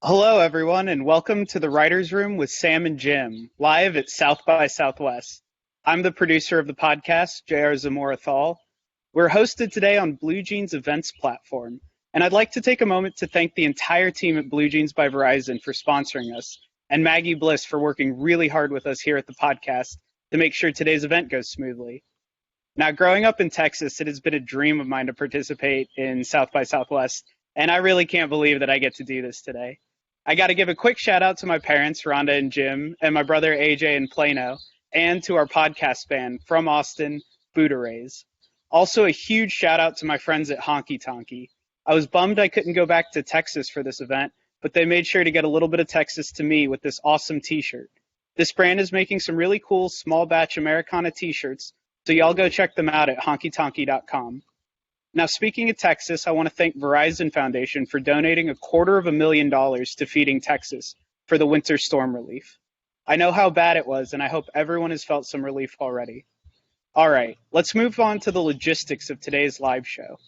Hello, everyone, and welcome to the Writers' Room with Sam and Jim, live at South by Southwest. I'm the producer of the podcast, JR Zamora-Thal. We're hosted today on Blue Jeans events platform, and I'd like to take a moment to thank the entire team at Blue Jeans by Verizon for sponsoring us, and Maggie Bliss for working really hard with us here at the podcast to make sure today's event goes smoothly. Now, growing up in Texas, it has been a dream of mine to participate in South by Southwest, and I really can't believe that I get to do this today. I got to give a quick shout out to my parents, Rhonda and Jim, and my brother AJ in Plano, and to our podcast band from Austin, Buddha Rays. Also, a huge shout out to my friends at Honky Tonky. I was bummed I couldn't go back to Texas for this event, but they made sure to get a little bit of Texas to me with this awesome t-shirt. This brand is making some really cool small batch Americana t-shirts, so y'all go check them out at honkytonky.com. Now, speaking of Texas, I want to thank Verizon Foundation for donating $250,000 to Feeding Texas for the winter storm relief. I know how bad it was, and I hope everyone has felt some relief already. All right, let's move on to the logistics of today's live show.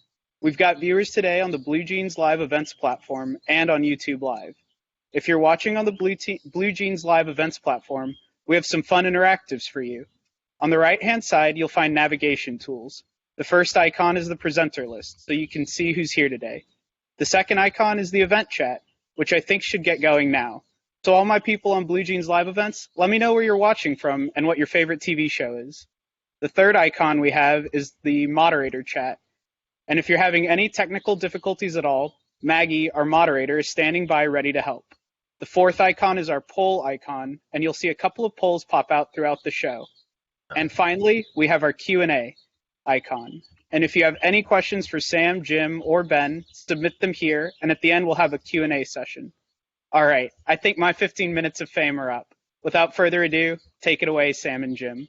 We've got viewers today on the Blue Jeans Live Events platform and on YouTube Live. If you're watching on the Blue Jeans Live Events platform, we have some fun interactives for you. On the right-hand side, you'll find navigation tools. The first icon is the presenter list, so you can see who's here today. The second icon is the event chat, which I think should get going now. So all my people on Blue Jeans Live events, let me know where you're watching from and what your favorite TV show is. The third icon we have is the moderator chat. And if you're having any technical difficulties at all, Maggie, our moderator, is standing by ready to help. The fourth icon is our poll icon, and you'll see a couple of polls pop out throughout the show. And finally, we have our Q&A icon. And if you have any questions for Sam, Jim, or Ben, submit them here, and at the end we'll have a Q&A session. All right, I think my 15 minutes of fame are up. Without further ado, take it away, Sam and Jim.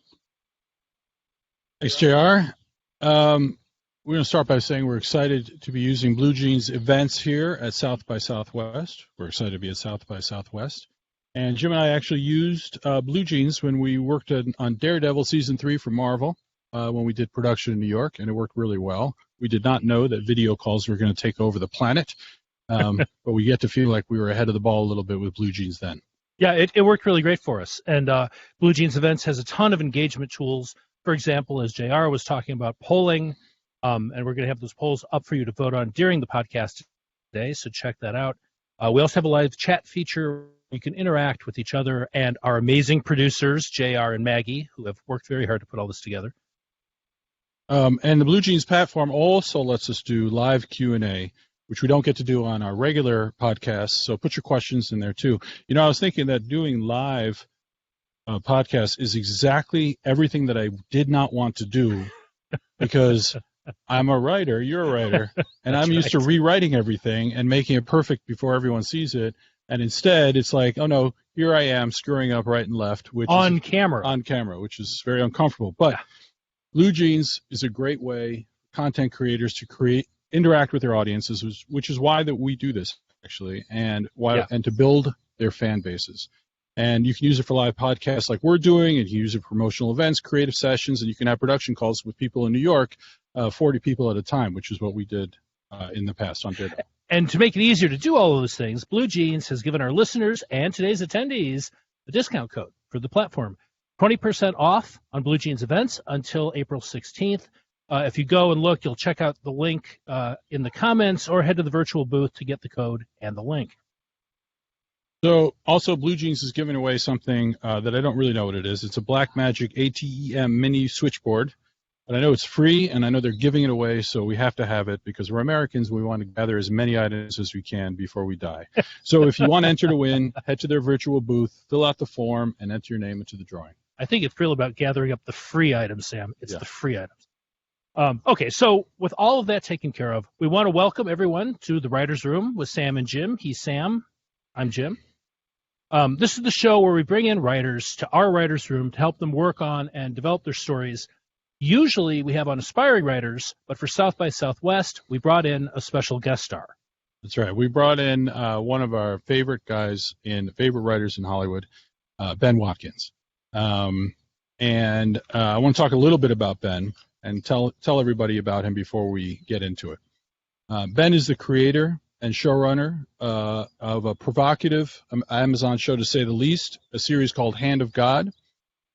Thanks, JR. We're going to start by saying we're excited to be using Blue Jeans events here at South by Southwest. We're excited to be at South by Southwest. And Jim and I actually used Blue Jeans when we worked on Daredevil Season 3 for Marvel. When we did production in New York, and it worked really well. We did not know that video calls were going to take over the planet, but we get to feel like we were ahead of the ball a little bit with Blue Jeans then. Yeah, it worked really great for us. And Blue Jeans Events has a ton of engagement tools. For example, as JR was talking about polling, and we're going to have those polls up for you to vote on during the podcast today, so check that out. We also have a live chat feature. You can interact with each other and our amazing producers, JR and Maggie, who have worked very hard to put all this together. And the Blue Jeans platform also lets us do live Q&A, which we don't get to do on our regular podcasts, so put your questions in there too. You know, I was thinking that doing live podcasts is exactly everything that I did not want to do because I'm a writer, you're a writer, and I'm used to rewriting everything and making it perfect before everyone sees it. And instead, it's like, oh no, here I am screwing up right and left. On camera, which is very uncomfortable. But Blue Jeans is a great way for content creators to interact with their audiences, which is why that we do this actually, and to build their fan bases. And you can use it for live podcasts like we're doing, and you can use it for promotional events, creative sessions, and you can have production calls with people in New York, 40 people at a time, which is what we did in the past on Daredevil. And to make it easier to do all of those things, Blue Jeans has given our listeners and today's attendees a discount code for the platform. 20% off on Blue Jeans events until April 16th. If you go and look, you'll check out the link in the comments or head to the virtual booth to get the code and the link. So also Blue Jeans is giving away something that I don't really know what it is. It's a Blackmagic ATEM mini switchboard. But I know it's free, and I know they're giving it away, so we have to have it because we're Americans. We want to gather as many items as we can before we die. So if you want to enter to win, head to their virtual booth, fill out the form, and enter your name into the drawing. I think it's real about gathering up the free items, Sam. It's the free items. Okay, so with all of that taken care of, we want to welcome everyone to the Writers' Room with Sam and Jim. He's Sam. I'm Jim. This is the show where we bring in writers to our Writers' Room to help them work on and develop their stories. Usually we have on aspiring writers, but for South by Southwest, we brought in a special guest star. That's right. We brought in one of our favorite writers in Hollywood, Ben Watkins. And I want to talk a little bit about Ben and tell everybody about him before we get into it. Ben is the creator and showrunner of a provocative Amazon show, to say the least, a series called Hand of God.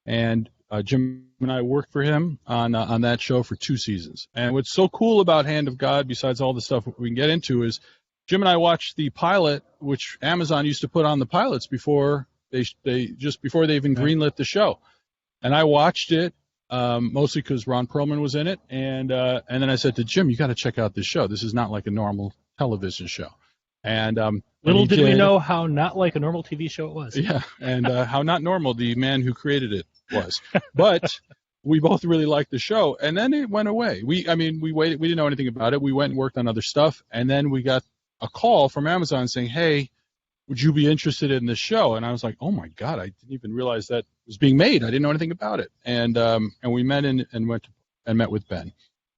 And Jim and I worked for him on that show for 2 seasons. And what's so cool about Hand of God, besides all the stuff we can get into, is Jim and I watched the pilot, which Amazon used to put on the pilots before they even greenlit the show. And I watched it mostly because Ron Perlman was in it, and then I said to Jim, "You got to check out this show. This is not like a normal television show." And little did we know how not like a normal TV show it was. Yeah, and how not normal the man who created it was. But we both really liked the show, and then it went away. We waited. We didn't know anything about it. We went and worked on other stuff, and then we got a call from Amazon saying, "Hey, would you be interested in this show?" And I was like, "Oh my God, I didn't even realize that was being made. I didn't know anything about it." And we met and met with Ben.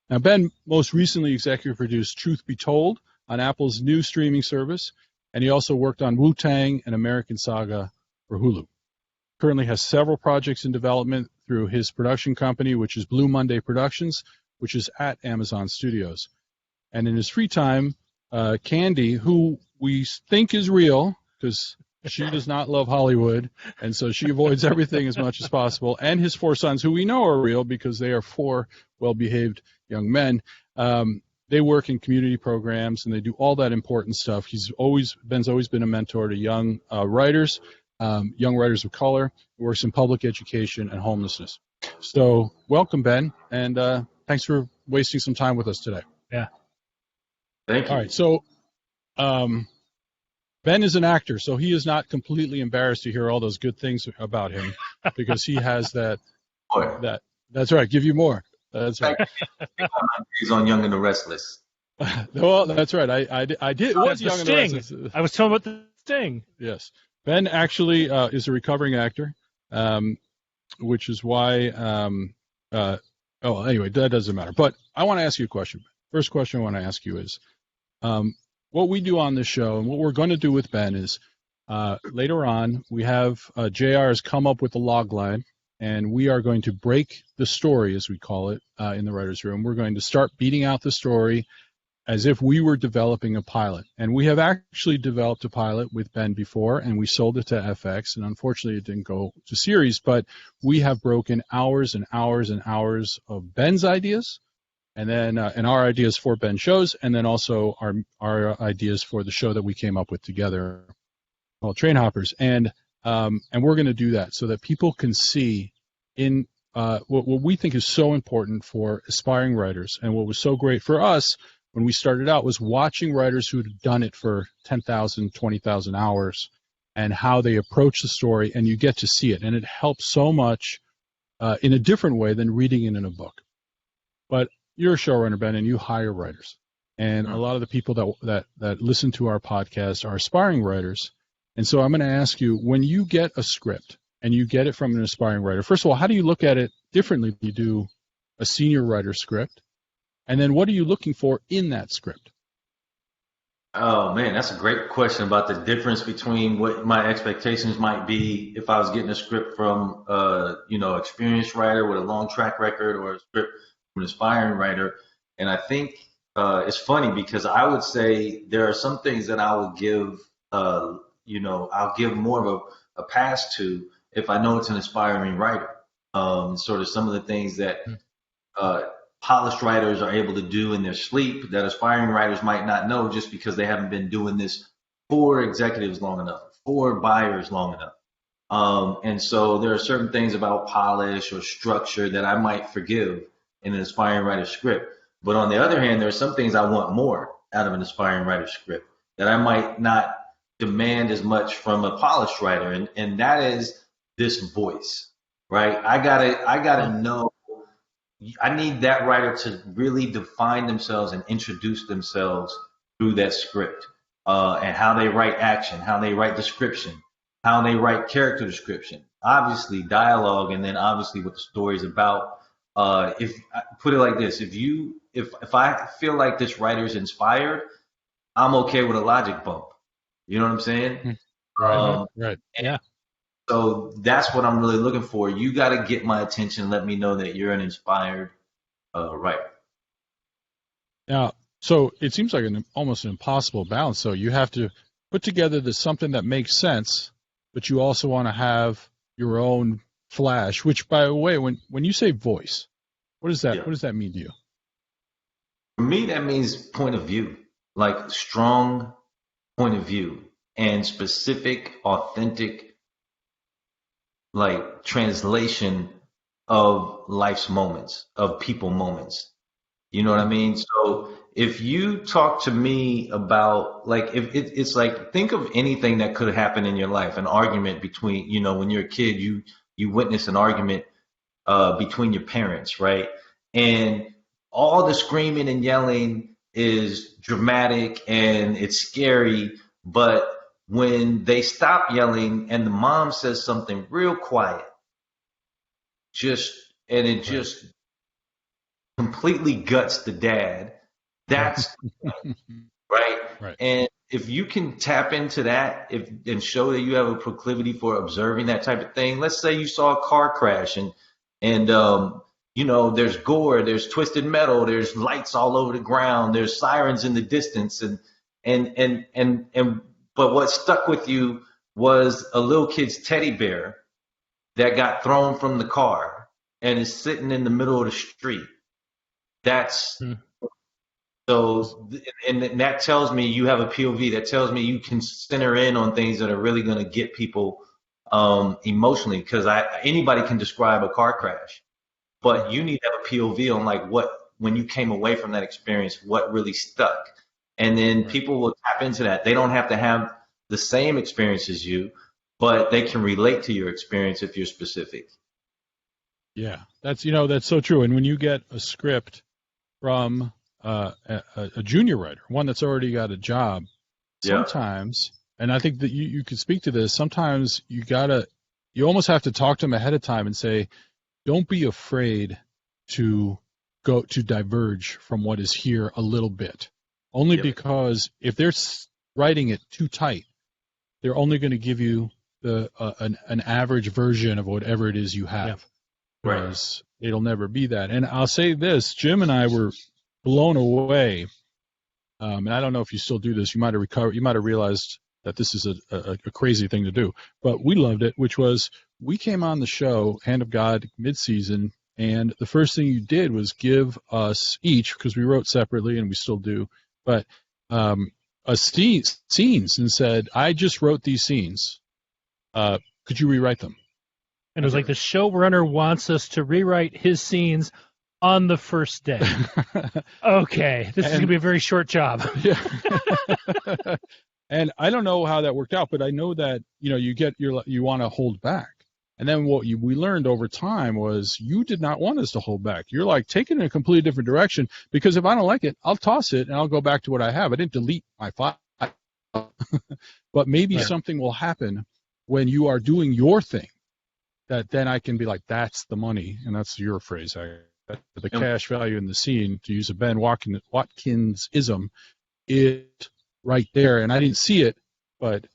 Now, Ben most recently executive produced Truth Be Told on Apple's new streaming service, and he also worked on Wu-Tang and American Saga for Hulu. Currently has several projects in development through his production company, which is Blue Monday Productions, which is at Amazon Studios. And in his free time, Candy, who we think is real because she does not love Hollywood, and so she avoids everything as much as possible, and his 4 sons, who we know are real because they are 4 well-behaved young men. They work in community programs, and they do all that important stuff. Ben's always been a mentor to young writers of color, who works in public education and homelessness. So welcome, Ben, and thanks for wasting some time with us today. Yeah. Thank you. All right, so Ben is an actor, so he is not completely embarrassed to hear all those good things about him because he has that. That's right. Give you more. That's right. He's on Young and the Restless. Well, that's right. I did. It was Young and the Restless. I was talking about the Sting. Yes. Ben actually is a recovering actor, which is why. Anyway, that doesn't matter. But I want to ask you a question. First question I want to ask you is, what we do on this show and what we're going to do with Ben is later on we have JR has come up with a log line, and we are going to break the story, as we call it, in the writer's room. We're going to start beating out the story as if we were developing a pilot. And we have actually developed a pilot with Ben before, and we sold it to FX, and unfortunately it didn't go to series, but we have broken hours and hours and hours of Ben's ideas, and then and our ideas for Ben shows, and then also our ideas for the show that we came up with together called Train Hoppers. And we're going to do that so that people can see in what we think is so important for aspiring writers, and what was so great for us when we started out was watching writers who had done it for 10,000, 20,000 hours and how they approach the story, and you get to see it. And it helps so much in a different way than reading it in a book. But you're a showrunner, Ben, and you hire writers. And a lot of the people that listen to our podcast are aspiring writers. And so I'm going to ask you, when you get a script and you get it from an aspiring writer, first of all, how do you look at it differently than you do a senior writer script? And then what are you looking for in that script? Oh, man, that's a great question about the difference between what my expectations might be if I was getting a script from experienced writer with a long track record, or a script from an aspiring writer. And I think it's funny because I would say there are some things that I will give I'll give more of a pass to if I know it's an aspiring writer. Sort of some of the things that polished writers are able to do in their sleep that aspiring writers might not know, just because they haven't been doing this for executives long enough, for buyers long enough. And so there are certain things about polish or structure that I might forgive in an aspiring writer's script. But on the other hand, there are some things I want more out of an aspiring writer's script that I might not demand as much from a polished writer, and that is this voice, right? I gotta know. I need that writer to really define themselves and introduce themselves through that script, and how they write action, how they write description, how they write character description, obviously dialogue, and then obviously what the story is about. If I put it like this, if I feel like this writer is inspired, I'm okay with a logic bump. You know what I'm saying? Right. Yeah. So that's what I'm really looking for. You got to get my attention. Let me know that you're an inspired writer. Now, So it seems like almost an impossible balance. So you have to put together something that makes sense, but you also want to have your own flash. Which, by the way, when you say voice, what does that Yeah. what does that mean to you? For me, that means point of view, like strong point of view and specific, authentic, like translation of life's moments, of people moments. You know what I mean? So if you talk to me about like if it's like think of anything that could happen in your life, an argument between, when you're a kid, you witness an argument between your parents, right? And all the screaming and yelling is dramatic and it's scary, but when they stop yelling and the mom says something real quiet, just and it just completely guts the dad. That's right. Right. And if you can tap into that and show that you have a proclivity for observing that type of thing, let's say you saw a car crash and there's gore, there's twisted metal, there's lights all over the ground, there's sirens in the distance and but what stuck with you was a little kid's teddy bear that got thrown from the car and is sitting in the middle of the street. That's so, and that tells me you have a POV. That tells me you can center in on things that are really going to get people emotionally. Because anybody can describe a car crash, but you need to have a POV on like when you came away from that experience, what really stuck, and then people will tap into that. They don't have to have the same experience as you, but they can relate to your experience if you're specific. Yeah, that's so true. And when you get a script from a junior writer, one that's already got a job, sometimes, and I think that you could speak to this, sometimes you almost have to talk to them ahead of time and say, don't be afraid to go to diverge from what is here a little bit. Only because if they're writing it too tight, they're only going to give you an average version of whatever it is you have. Whereas it'll never be that. And I'll say this, Jim and I were blown away. And I don't know if you still do this. You might have realized that this is a crazy thing to do. But we loved it, which was we came on the show, Hand of God, mid-season, and the first thing you did was give us each, because we wrote separately and we still do, but scenes and said, I just wrote these scenes. Could you rewrite them? And it was like the showrunner wants us to rewrite his scenes on the first day. Okay, this is going to be a very short job. Yeah. And I don't know how that worked out, but I know that you want to hold back. And then what we learned over time was you did not want us to hold back. You're like, take it in a completely different direction, because if I don't like it, I'll toss it and I'll go back to what I have. I didn't delete my file. But maybe something will happen when you are doing your thing that then I can be like, that's the money. And that's your phrase. The cash value in the scene, to use a Ben Watkins-ism, is right there. And I didn't see it, but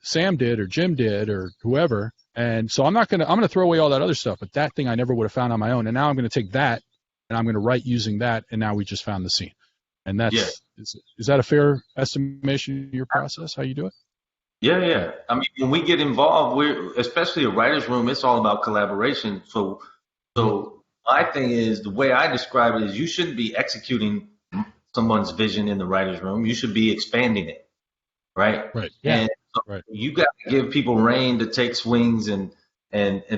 Sam did, or Jim did, or whoever. And so I'm going to throw away all that other stuff, but that thing I never would have found on my own. And now I'm going to take that and I'm going to write using that. And now we just found the scene. And that's, is that a fair estimation of your process, how you do it? Yeah. I mean, when we get involved, especially a writer's room, it's all about collaboration. So my thing is, the way I describe it is, you shouldn't be executing someone's vision in the writer's room. You should be expanding it. Right. Yeah. And so you got to give people rein to take swings and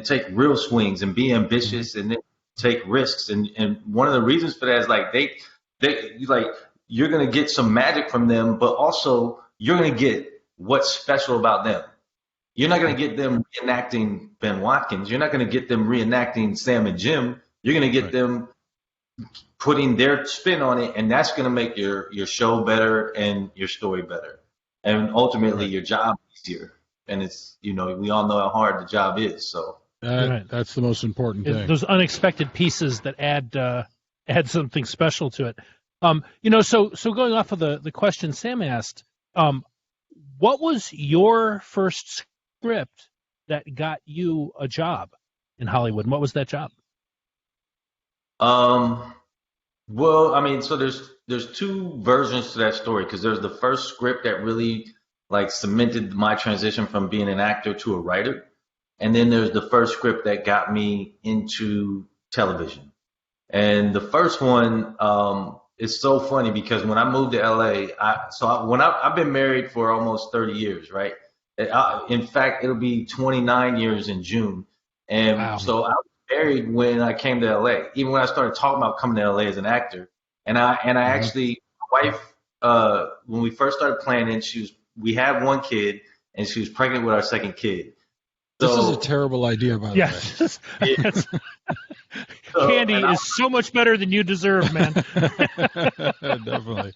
take real swings and be ambitious and then take risks. And one of the reasons for that is like they like, you're going to get some magic from them, but also you're going to get what's special about them. You're not going to get them reenacting Ben Watkins. You're not going to get them reenacting Sam and Jim. You're going to get them putting their spin on it, and that's going to make your show better and your story better, and ultimately your job easier. And it's, we all know how hard the job is. So that's the most important thing. Those unexpected pieces that add something special to it. So going off of the question Sam asked, what was your first script that got you a job in Hollywood? And what was that job? Well, I mean, so there's two versions to that story because there's the first script that really like cemented my transition from being an actor to a writer, and then there's the first script that got me into television. And the first one is so funny because when I moved to LA, I've been married for almost 30 years, right? In fact, it'll be 29 years in June. And Wow. so I was married when I came to LA, even when I started talking about coming to LA as an actor. And I actually, my wife, when we first started planning, we had one kid and she was pregnant with our second kid. This is a So terrible idea, by the way. Yes. it, Candy and I- is so much better than you deserve, man. Definitely.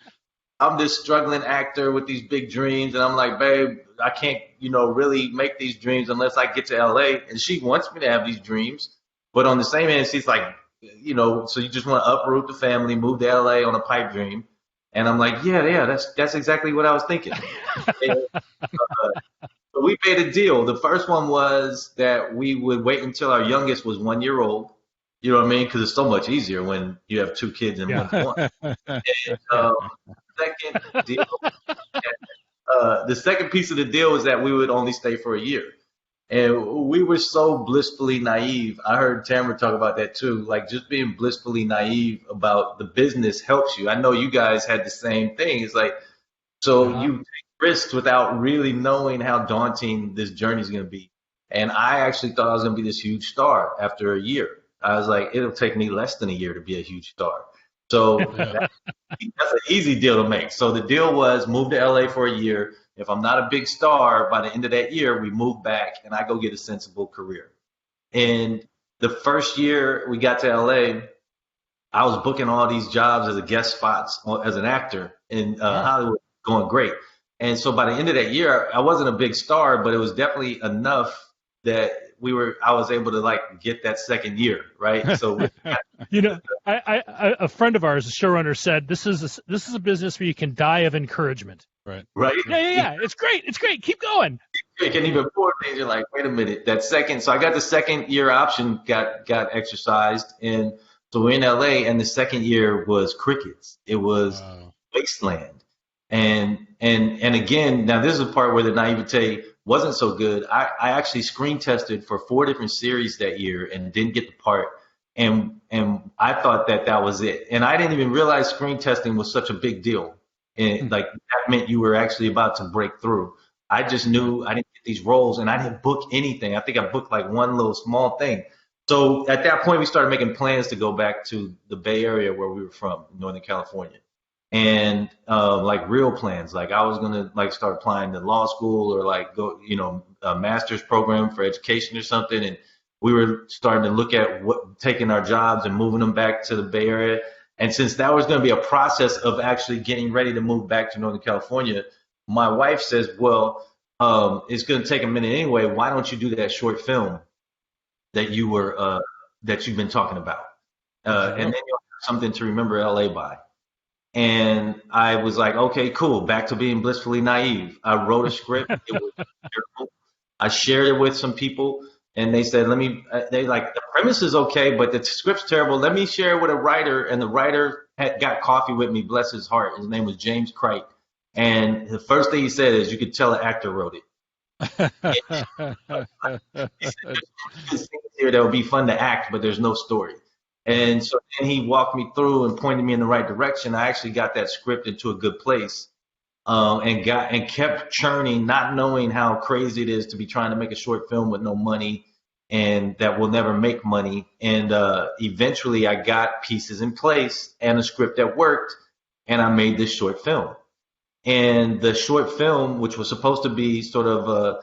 I'm this struggling actor with these big dreams, and I'm like, babe, I can't, really make these dreams unless I get to LA. And she wants me to have these dreams, but on the same hand, she's like, so you just want to uproot the family, move to LA on a pipe dream. And I'm like, yeah, that's exactly what I was thinking. And, so we made a deal. The first one was that we would wait until our youngest was 1 year old. You know what I mean? Because it's so much easier when you have two kids in Yeah. one. And, second deal, the second piece of the deal was that we would only stay for a year. And we were so blissfully naive. I heard Tamara talk about that too. Like just being blissfully naive about the business helps you. I know you guys had the same thing. It's like, so you take risks without really knowing how daunting this journey is going to be. And I actually thought I was going to be this huge star after a year. I was like, it'll take me less than a year to be a huge star. So that's an easy deal to make. So the deal was move to LA for a year. If I'm not a big star, by the end of that year, we move back and I go get a sensible career. And the first year we got to LA, I was booking all these jobs as a guest spots as an actor in Hollywood, going great. And so by the end of that year, I wasn't a big star, but it was definitely enough that I was able to like get that second year, right? So a friend of ours, a showrunner, said this is a business where you can die of encouragement. Right. Yeah. It's great. Keep going. And even more things, you're like, wait a minute, so I got the second year option got exercised, and so we're in LA, and the second year was crickets. It was wasteland. And again, now this is the part where the naivete wasn't so good. I actually screen tested for 4 different series that year and didn't get the part. And I thought that was it. And I didn't even realize screen testing was such a big deal. And like that meant you were actually about to break through. I just knew I didn't get these roles and I didn't book anything. I think I booked like one little small thing. So at that point, we started making plans to go back to the Bay Area where we were from, Northern California. And like real plans, like I was gonna like start applying to law school or like go, a master's program for education or something. And we were starting to look at taking our jobs and moving them back to the Bay Area. And since that was going to be a process of actually getting ready to move back to Northern California, my wife says, well, it's going to take a minute anyway. Why don't you do that short film that that you've been talking about? And then you'll have something to remember LA by. And I was like, okay, cool. Back to being blissfully naive. I wrote a script. It was terrible. I shared it with some people, and they said, the premise is okay, but the script's terrible. Let me share it with a writer. And the writer got coffee with me, bless his heart. His name was James Crite. And the first thing he said is, you could tell an actor wrote it. He said, there's scenes here that would be fun to act, but there's no story. And so then he walked me through and pointed me in the right direction. I actually got that script into a good place, and kept churning, not knowing how crazy it is to be trying to make a short film with no money and that will never make money. And eventually I got pieces in place and a script that worked, and I made this short film. And the short film, which was supposed to be sort of a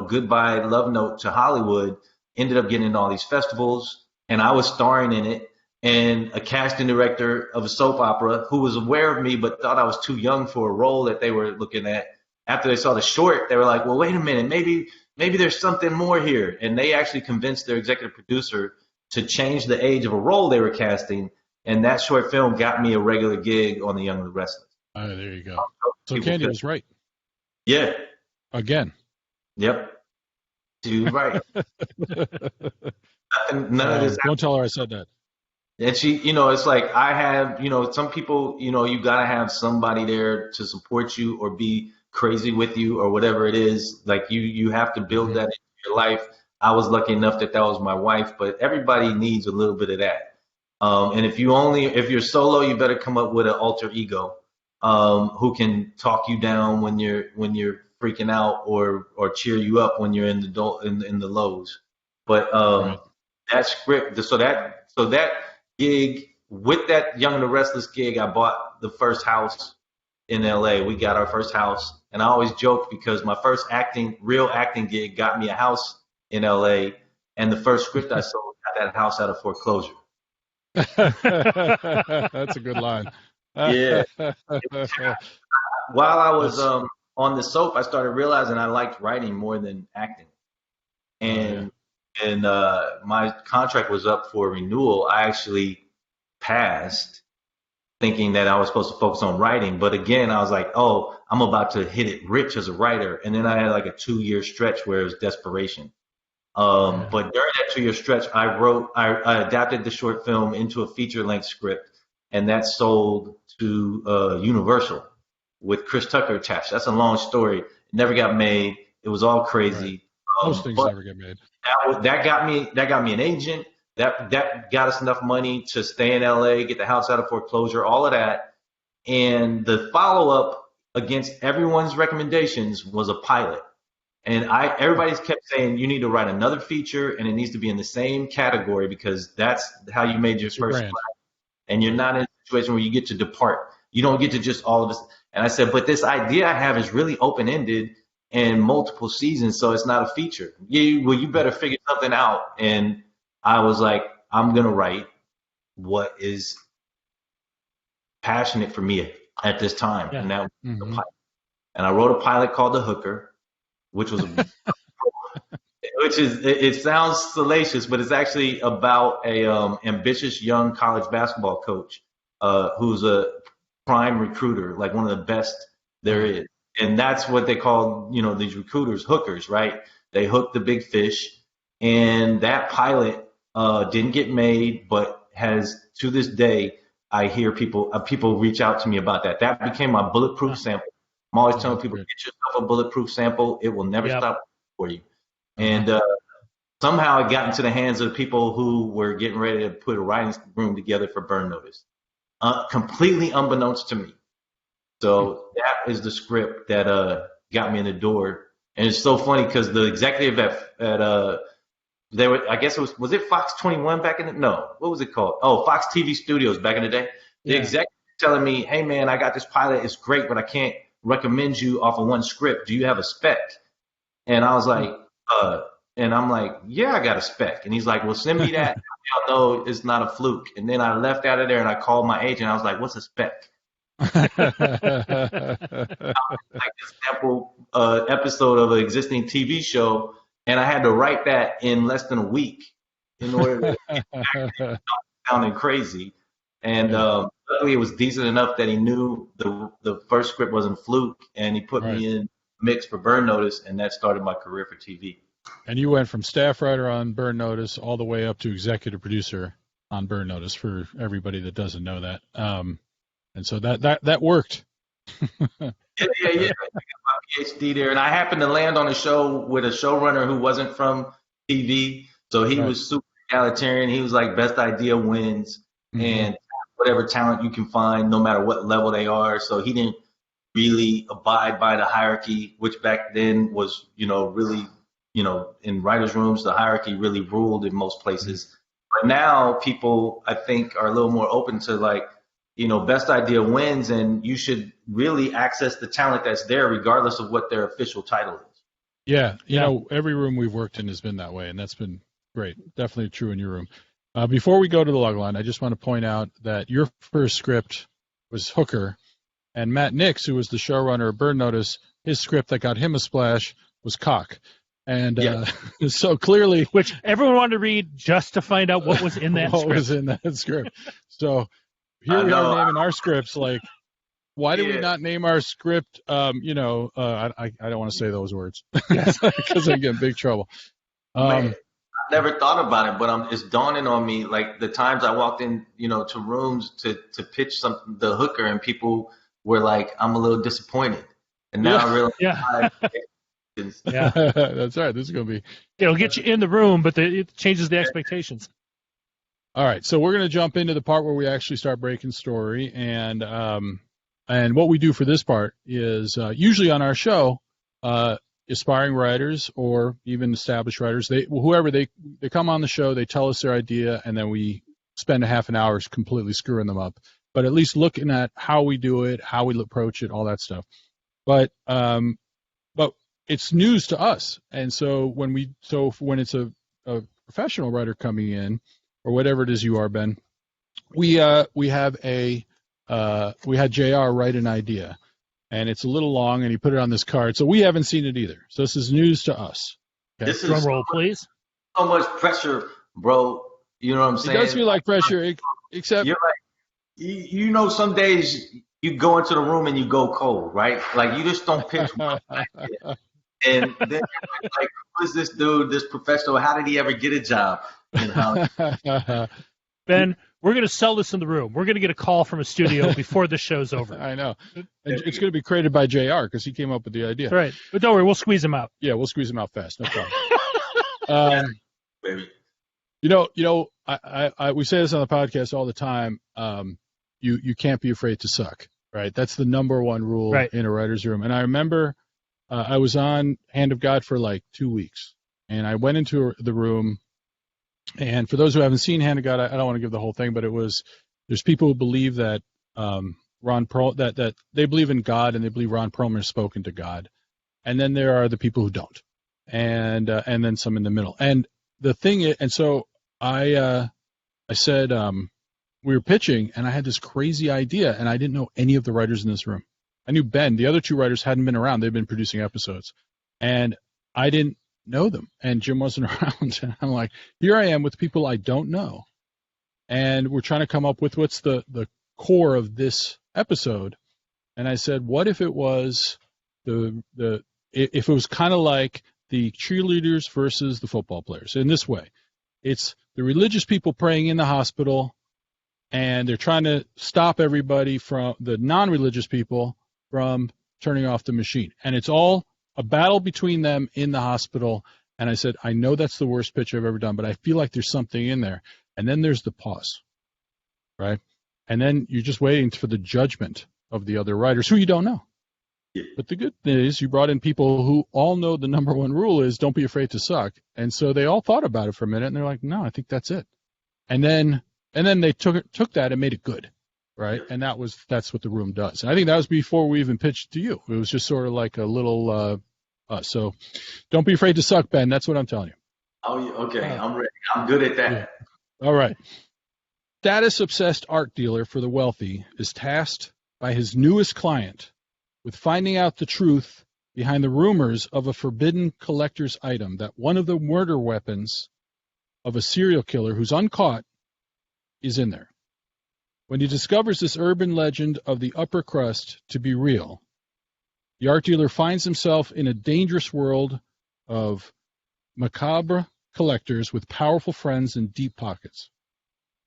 goodbye love note to Hollywood, ended up getting into all these festivals, and I was starring in it. And a casting director of a soap opera who was aware of me but thought I was too young for a role that they were looking at. After they saw the short, they were like, well, wait a minute, maybe there's something more here. And they actually convinced their executive producer to change the age of a role they were casting. And that short film got me a regular gig on The Young and the Restless. Oh, there you go. So Candy was right. Yeah. Again. Yep. She was right. None of this. Don't tell her I said that. And she, it's like I have, some people, you gotta have somebody there to support you or be crazy with you or whatever it is. Like you have to build that into your life. I was lucky enough that was my wife, but everybody needs a little bit of that. And if you're solo, you better come up with an alter ego, who can talk you down when you're freaking out or cheer you up when you're in the lows. But Right. that script, so that gig with that Young and the Restless gig, I bought the first house in LA. We got our first house, and I always joke because my first real acting gig got me a house in LA, and the first script I sold got that house out of foreclosure. That's a good line. Yeah. While I was on the soap, I started realizing I liked writing more than acting, and my contract was up for renewal. I actually passed, thinking that I was supposed to focus on writing. But again, I was like, oh, I'm about to hit it rich as a writer. And then I had like a 2-year stretch where it was desperation. But during that 2-year stretch, I adapted the short film into a feature-length script, and that sold to Universal with Chris Tucker attached. That's a long story. It never got made. It was all crazy. Right. Most things never get made. That got me an agent. That got us enough money to stay in LA, get the house out of foreclosure, all of that. And the follow-up against everyone's recommendations was a pilot. And everybody's kept saying you need to write another feature, and it needs to be in the same category because that's how you made your first class. And you're not in a situation where you get to depart. You don't get to just all of this. And I said, but this idea I have is really open-ended and multiple seasons, so it's not a feature. You better figure something out. And I was like, I'm going to write what is passionate for me at this time. Yeah. And that was the pilot. And I wrote a pilot called The Hooker, which was it sounds salacious, but it's actually about a ambitious young college basketball coach who's a prime recruiter, like one of the best there is. And that's what they call, these recruiters, hookers, right? They hook the big fish. And that pilot didn't get made, but has, to this day, I hear people reach out to me about that. That became my bulletproof sample. I'm always telling people, get yourself a bulletproof sample. It will never stop for you. And somehow it got into the hands of the people who were getting ready to put a writing room together for Burn Notice, completely unbeknownst to me. So that is the script that got me in the door. And it's so funny because the executive at they were, I guess was it Fox 21 back in the, no, what was it called? Oh, Fox TV Studios back in the day. The executive telling me, hey man, I got this pilot. It's great, but I can't recommend you off of one script. Do you have a spec? And I was like, and I'm like, yeah, I got a spec. And he's like, well, send me that. Y'all know it's not a fluke. And then I left out of there and I called my agent. I was like, what's a spec? Like a sample episode of an existing TV show, and I had to write that in less than a week in order to get it sounding crazy. And luckily, it was decent enough that he knew the first script wasn't fluke, and he put me in mix for Burn Notice, and that started my career for TV. And you went from staff writer on Burn Notice all the way up to executive producer on Burn Notice for everybody that doesn't know that. And so that worked. Yeah. I got my PhD there, and I happened to land on a show with a showrunner who wasn't from TV, so he was super egalitarian. He was like, best idea wins, and whatever talent you can find, no matter what level they are. So he didn't really abide by the hierarchy, which back then was, really, in writers' rooms, the hierarchy really ruled in most places. But now people, I think, are a little more open to like, best idea wins, and you should really access the talent that's there regardless of what their official title is. Yeah, every room we've worked in has been that way, and that's been great. Definitely true in your room. Before we go to the log line, I just want to point out that your first script was Hooker, and Matt Nix, who was the showrunner of Burn Notice, his script that got him a splash was Cock. And so clearly, which everyone wanted to read just to find out what was in that script. What was in that script. So here we are naming our scripts. Like, why did we not name our script? I don't want to say those words because I get in big trouble. never thought about it, but it's dawning on me. Like the times I walked in, to rooms to pitch the hooker, and people were like, "I'm a little disappointed," and now I realize. Yeah. Yeah. That's right. This is going to be. It'll get you in the room, but it changes the expectations. All right, so we're going to jump into the part where we actually start breaking story, and what we do for this part is usually on our show, aspiring writers or even established writers, they come on the show, they tell us their idea, and then we spend a half an hour completely screwing them up. But at least looking at how we do it, how we approach it, all that stuff. But it's news to us, and so when it's a professional writer coming in, or whatever it is you are, Ben, we had JR write an idea, and it's a little long, and he put it on this card, so we haven't seen it either. So this is news to us. Okay? This is drum roll, please. So much pressure, bro. You know what I'm saying? It does feel like pressure, except you're like, some days you go into the room and you go cold, right? Like you just don't pitch one idea. And then like, who is this dude, this professional? How did he ever get a job? Ben, we're going to sell this in the room. We're going to get a call from a studio before the show's over. I know. It's going to be created by JR because he came up with the idea. Right. But don't worry, we'll squeeze him out. Yeah, we'll squeeze him out fast. No problem. Baby. We say this on the podcast all the time. You can't be afraid to suck, right? That's the number one rule in a writer's room. And I remember I was on Hand of God for like 2 weeks. And I went into the room, and for those who haven't seen Hand of God, I don't want to give the whole thing, but there's people who believe that Ron Perlman, that they believe in God and they believe Ron Perlman has spoken to God, and then there are the people who don't, and then some in the middle. And the thing is, and so I said we were pitching, and I had this crazy idea, and I didn't know any of the writers in this room. I knew Ben. The other two writers hadn't been around; they've been producing episodes, and I didn't know them, and Jim wasn't around, and I'm like, here I am with people I don't know, and we're trying to come up with what's the core of this episode. And I said, what if it was if it was kind of like the cheerleaders versus the football players in this way? It's the religious people praying in the hospital, and they're trying to stop everybody from the non-religious people from turning off the machine, and it's all a battle between them in the hospital. And I said, I know that's the worst pitch I've ever done, but I feel like there's something in there. And then there's the pause, right? And then you're just waiting for the judgment of the other writers who you don't know. Yeah. But the good thing is you brought in people who all know the number one rule is don't be afraid to suck. And so they all thought about it for a minute, and they're like, no, I think that's it. And then they took that and made it good, right? And that's what the room does. And I think that was before we even pitched to you. It was just sort of like a little so don't be afraid to suck, Ben. That's what I'm telling you. Oh, okay. I'm ready. I'm good at that. Yeah. All right. Status-obsessed art dealer for the wealthy is tasked by his newest client with finding out the truth behind the rumors of a forbidden collector's item, that one of the murder weapons of a serial killer who's uncaught is in there. When he discovers this urban legend of the upper crust to be real, the art dealer finds himself in a dangerous world of macabre collectors with powerful friends and deep pockets.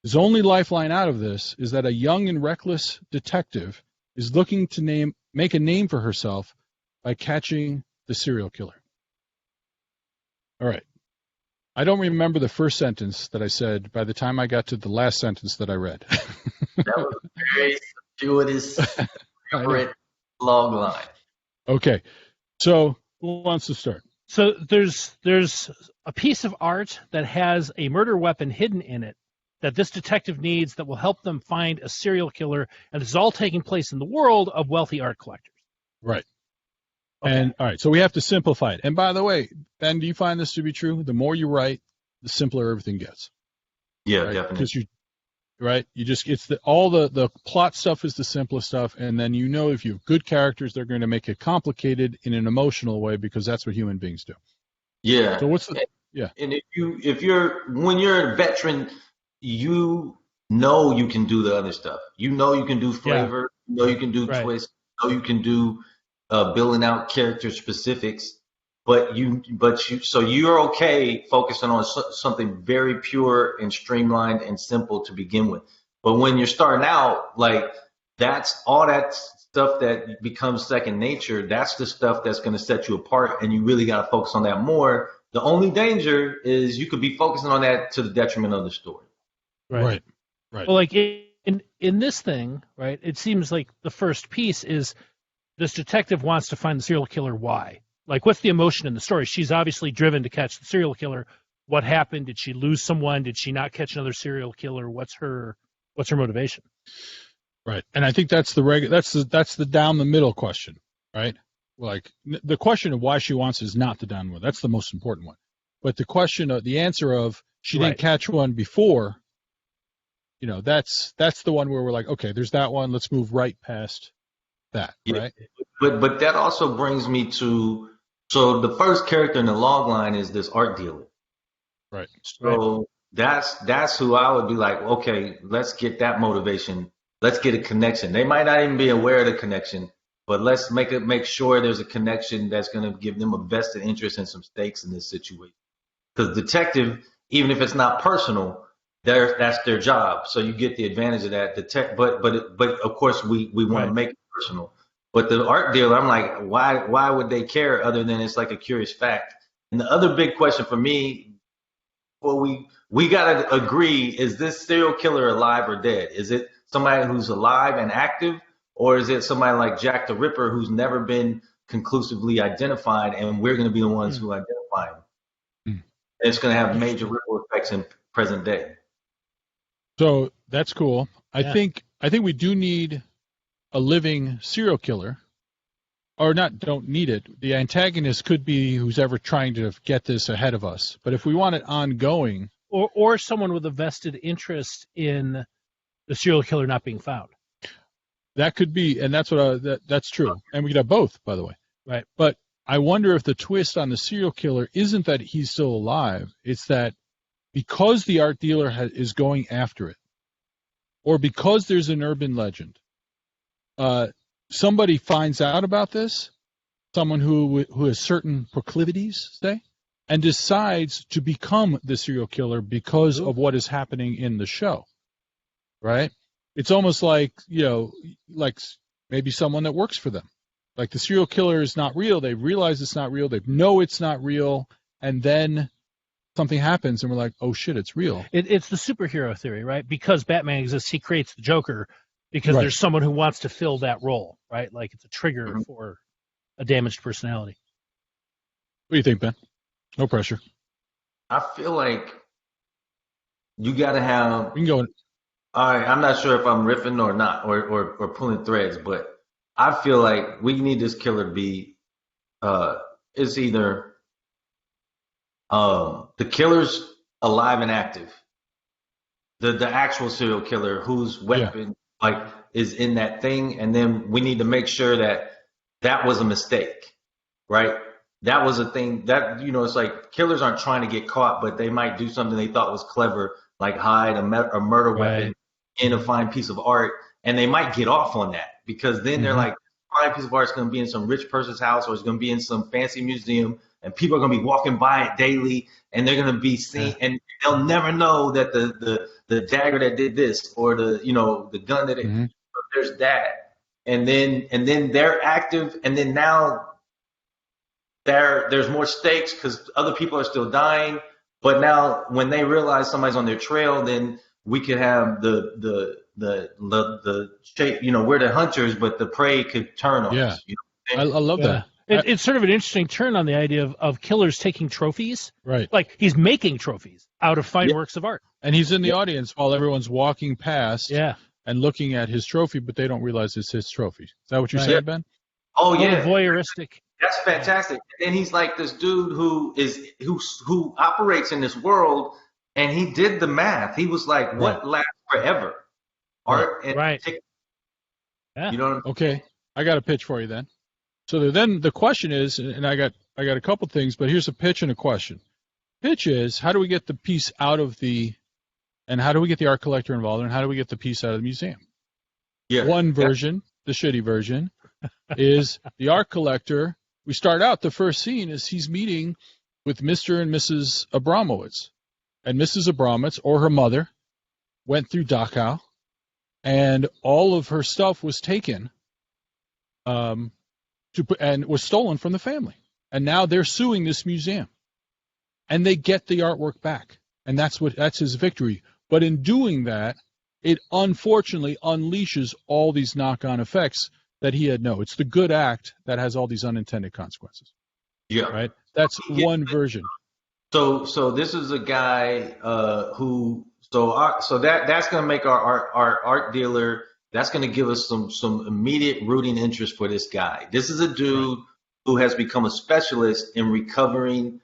His only lifeline out of this is that a young and reckless detective is looking to make a name for herself by catching the serial killer. All right. I don't remember the first sentence that I said by the time I got to the last sentence that I read. That was a very circuitous, long line. Okay, so who wants to start? So there's a piece of art that has a murder weapon hidden in it that this detective needs that will help them find a serial killer, and this is all taking place in the world of wealthy art collectors. Right. Okay. And all right, so we have to simplify it. And by the way, Ben, do you find this to be true? The more you write, the simpler everything gets. Yeah, right? definitely. Because all the plot stuff is the simplest stuff, and then if you have good characters, they're going to make it complicated in an emotional way because that's what human beings do. Yeah. So And when you're a veteran, you know you can do the other stuff. You know you can do flavor. You know you can do twist. You know you can do building out character specifics. so you're okay focusing on something very pure and streamlined and simple to begin with. But when you're starting out, like that's all that stuff that becomes second nature. That's the stuff that's going to set you apart, and you really got to focus on that more. The only danger is you could be focusing on that to the detriment of the story. Right. Well, like in this thing, right? It seems like the first piece is this detective wants to find the serial killer. Why? Like, what's the emotion in the story? She's obviously driven to catch the serial killer. What happened? Did she lose someone? Did she not catch another serial killer? What's her motivation? Right. And I think that's the down the middle question, right? Like the question of why she wants is not the down the middle. That's the most important one. But the question of the answer of she didn't catch one before, that's the one where we're like, okay, there's that one. Let's move right past that, right? But that also brings me to, so the first character in the log line is this art dealer. Right. So that's who I would be like, okay, let's get that motivation. Let's get a connection. They might not even be aware of the connection, but let's make sure there's a connection that's going to give them a vested interest and some stakes in this situation. Because detective, even if it's not personal, that's their job. So you get the advantage of that. But of course we want to make it personal. But the art dealer, I'm like, why would they care other than it's like a curious fact? And the other big question for me, well, we got to agree, is this serial killer alive or dead? Is it somebody who's alive and active, or is it somebody like Jack the Ripper who's never been conclusively identified, and we're going to be the ones who identify him? And it's going to have major ripple effects in present day. So that's cool. I think we do need a living serial killer, or don't need it. The antagonist could be who's ever trying to get this ahead of us. But if we want it ongoing, or someone with a vested interest in the serial killer not being found, that could be, and that's that's true. And we could have both, by the way. Right. But I wonder if the twist on the serial killer isn't that he's still alive. It's that because the art dealer is going after it, or because there's an urban legend, somebody finds out about this, someone who has certain proclivities, say, and decides to become the serial killer because of what is happening in the show, right? It's almost like, like maybe someone that works for them. Like the serial killer is not real. They realize it's not real. They know it's not real. And then something happens and we're like, oh, shit, it's real. It's the superhero theory, right? Because Batman exists, he creates the Joker because there's someone who wants to fill that role, right? Like it's a trigger for a damaged personality. What do you think, Ben? No pressure. I feel like you got to have. We can go. All right, I'm not sure if I'm riffing or not, or pulling threads, but I feel like we need this killer to be. It's either the killer's alive and active, the actual serial killer whose weapon is in that thing, and then we need to make sure that was a mistake, right? That was a thing that, it's like killers aren't trying to get caught, but they might do something they thought was clever, like hide a murder weapon in a fine piece of art, and they might get off on that because then they're like, fine piece of art is going to be in some rich person's house or it's going to be in some fancy museum, and people are going to be walking by it daily, and they're going to be seen, and they'll never know that the dagger that did this or the gun that there's that, and then they're active, and then now there's more stakes because other people are still dying, but now when they realize somebody's on their trail, then we could have the shape, we're the hunters, but the prey could turn on us. I love that. It's sort of an interesting turn on the idea of killers taking trophies. Right. Like he's making trophies out of fine works of art. And he's in the audience while everyone's walking past and looking at his trophy, but they don't realize it's his trophy. Is that what you're saying, Ben? Oh, yeah. Voyeuristic. That's fantastic. And then he's like this dude who operates in this world, and he did the math. He was like, what lasts forever? Art and ticket. Yeah. You know what I mean? Okay. I got a pitch for you then. So then the question is, and I got a couple things, but here's a pitch and a question. Pitch is, how do we get the piece out of and how do we get the art collector involved, and how do we get the piece out of the museum? Yeah. One version, the shitty version, is the art collector we start out, the first scene is he's meeting with Mr. and Mrs. Abramowitz. And Mrs. Abramowitz, or her mother, went through Dachau, and all of her stuff was taken and was stolen from the family. And now they're suing this museum. And they get the artwork back. And that's his victory. But in doing that, it unfortunately unleashes all these knock-on effects that he had no. It's the good act that has all these unintended consequences. Yeah. Right? That's one version. So this is a guy that's going to make our art dealer, that's going to give us some immediate rooting interest for this guy. This is a dude who has become a specialist in recovering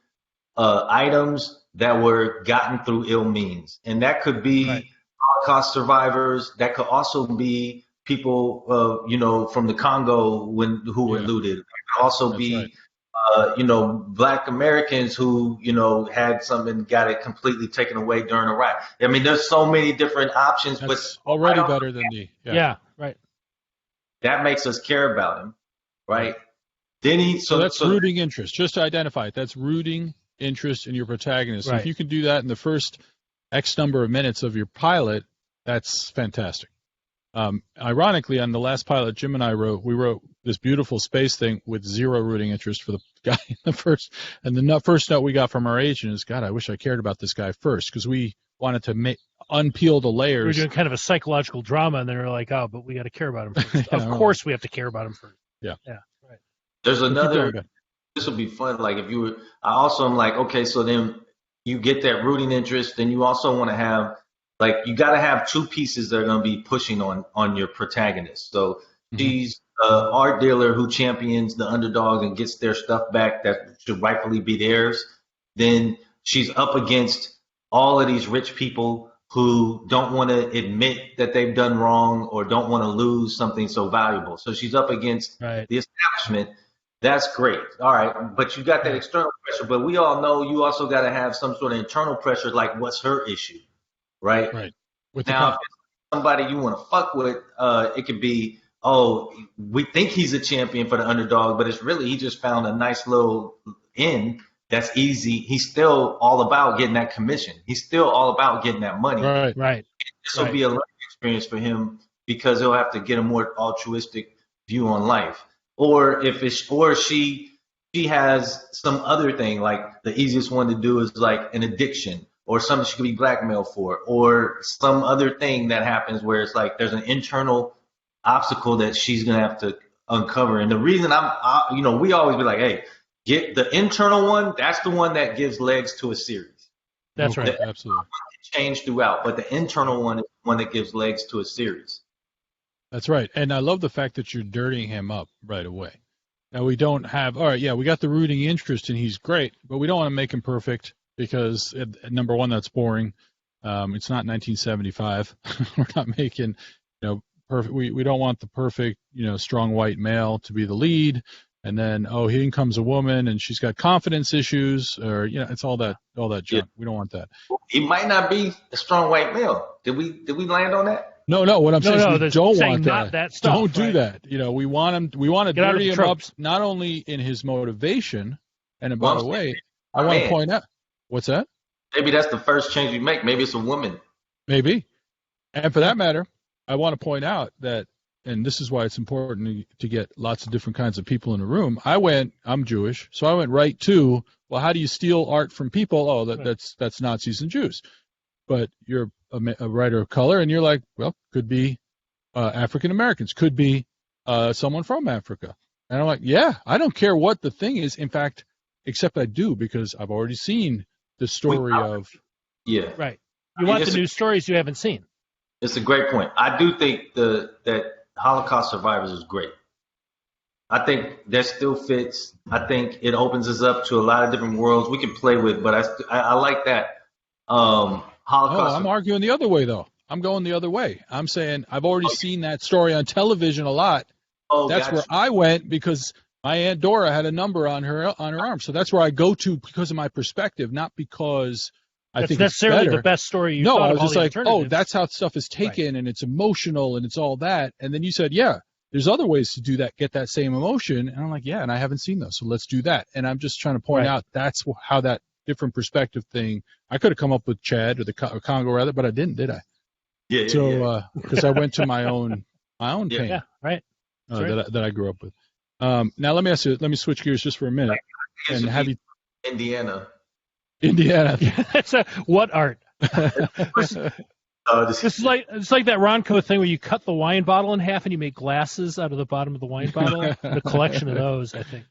items that were gotten through ill means. And that could be Holocaust survivors. That could also be people, from the Congo who were looted. It could also be Black Americans who, had something, got it completely taken away during Iraq. I mean, there's so many different options. That's but already better than the. Yeah, right. That makes us care about him, right? So that's rooting interest. Just to identify it, that's rooting interest in your protagonist. Right. If you can do that in the first X number of minutes of your pilot, that's fantastic. Ironically, on the last pilot Jim and I wrote, we wrote this beautiful space thing with zero rooting interest for the guy in the first. And the first note we got from our agent is, God, I wish I cared about this guy first, because we wanted to unpeel the layers. We were doing kind of a psychological drama, and they were like, oh, but we got to care about him first. Of course we have to care about him first. Yeah. Yeah. Right. There's another. This will be fun. Like if you were, I also am like, okay, so then you get that rooting interest. Then you also want to have, like, you got to have two pieces that are going to be pushing on your protagonist. So she's an art dealer who champions the underdog and gets their stuff back that should rightfully be theirs. Then she's up against all of these rich people who don't want to admit that they've done wrong or don't want to lose something so valuable. So she's up against the establishment. That's great. All right. But you got that external pressure. But we all know you also got to have some sort of internal pressure, like what's her issue, right? Right. Now, if somebody you want to fuck with, it could be, we think he's a champion for the underdog, but it's really he just found a nice little in that's easy. He's still all about getting that commission. He's still all about getting that money. Right. This will be a learning experience for him because he'll have to get a more altruistic view on life. Or if she has some other thing, like the easiest one to do is like an addiction or something she could be blackmailed for, or some other thing that happens where it's like there's an internal obstacle that she's gonna have to uncover. And the reason we always be like, hey, get the internal one. That's the one that gives legs to a series. That's right. Absolutely. Change throughout, but the internal one is the one that gives legs to a series. That's right. And I love the fact that you're dirtying him up right away. Now, we don't have, we got the rooting interest and he's great, but we don't want to make him perfect because, number one, that's boring. It's not 1975. We're not making, perfect. We don't want the perfect, strong white male to be the lead. And then, here comes a woman and she's got confidence issues or, it's all that junk. Yeah. We don't want that. He might not be a strong white male. Did we land on that? No. What I'm saying is we don't want that. That stuff, don't do that. We want to dirty him up not only in his motivation, and by the way, I want to point out, what's that? Maybe that's the first change you make. Maybe it's a woman. Maybe. And for that matter, I want to point out that, and this is why it's important to get lots of different kinds of people in a room. I'm Jewish, so I went right to, well, how do you steal art from people? That's Nazis and Jews. But you're a writer of color, and you're like, well, could be African Americans, could be someone from Africa. And I'm like, yeah, I don't care what the thing is. In fact, except I do, because I've already seen the story of. Yeah. Right. You want the new stories you haven't seen. It's a great point. I do think that Holocaust survivors is great. I think that still fits. I think it opens us up to a lot of different worlds we can play with, but I like that. Holocaust. I'm arguing the other way, though. I'm going the other way. I'm saying I've already seen that story on television a lot. That's where I went because my Aunt Dora had a number on her arm. So that's where I go to because of my perspective, not because I think it's necessarily better. The best story you No, thought I was of just like, that's how stuff is taken and it's emotional and it's all that. And then you said, yeah, there's other ways to do that, get that same emotion. And I'm like, yeah, and I haven't seen those, so let's do that. And I'm just trying to point out that's how that different perspective thing. I could have come up with Chad or the Congo rather, but I didn't, did I? Yeah. So because I went to my own pain. Yeah, right. That I grew up with. Now let me switch gears just for a minute and have you Indiana. What art? It's like that Ronco thing where you cut the wine bottle in half and you make glasses out of the bottom of the wine bottle. The collection of those, I think.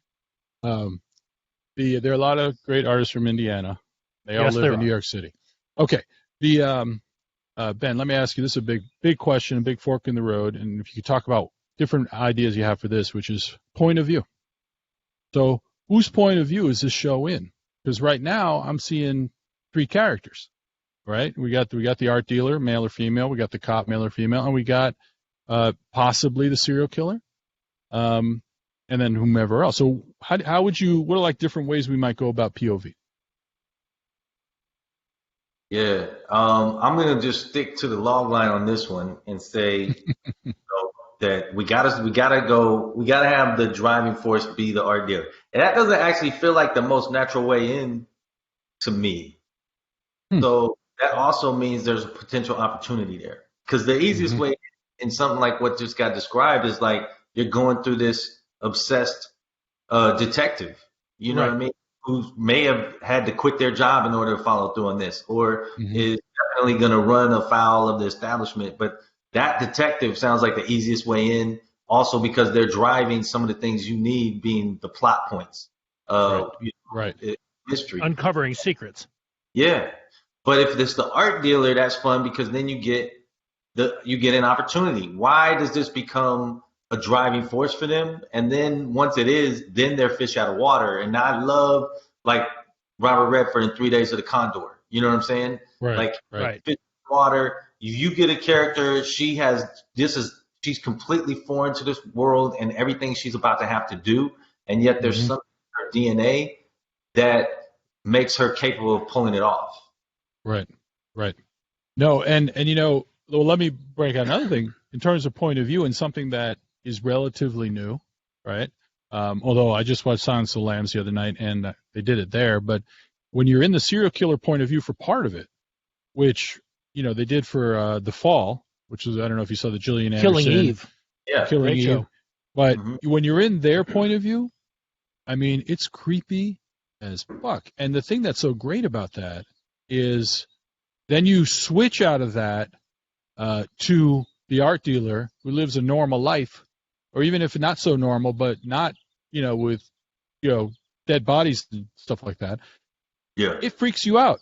There are a lot of great artists from Indiana. They all live in New York City. Okay. Ben, let me ask you. This is a big question, a big fork in the road, and if you could talk about different ideas you have for this, which is point of view. So, whose point of view is this show in? Because right now I'm seeing 3 characters. Right? We got the art dealer, male or female. We got the cop, male or female, and we got possibly the serial killer, and then whomever else. So how would you? What are like different ways we might go about POV? Yeah, I'm gonna just stick to the log line on this one and say that we gotta have the driving force be the art dealer, and that doesn't actually feel like the most natural way in to me. So that also means there's a potential opportunity there. Because the easiest way in something like what just got described is like you're going through this obsessed detective, you know what I mean, who may have had to quit their job in order to follow through on this, or is definitely going to run afoul of the establishment. But that detective sounds like the easiest way in, also because they're driving some of the things you need, being the plot points, mystery, uncovering secrets. Yeah. But if it's the art dealer, that's fun because then you get an opportunity. Why does this become a driving force for them? And then once it is, then they're fish out of water. And I love like Robert Redford in 3 Days of the Condor. You know what I'm saying? Fish out of water. You get a character. She's completely foreign to this world and everything she's about to have to do. And yet there's something in her DNA that makes her capable of pulling it off. Right. No, and let me break out another thing in terms of point of view and something that is relatively new, right? Although I just watched Silence of the Lambs the other night and they did it there, but when you're in the serial killer point of view for part of it, which they did for The Fall, which is I don't know if you saw the Julien Anderson Killing Eve, Killing Eve, but when you're in their point of view, I mean it's creepy as fuck. And the thing that's so great about that is then you switch out of that to the art dealer who lives a normal life, or even if not so normal, but not, with, dead bodies and stuff like that. Yeah. It freaks you out.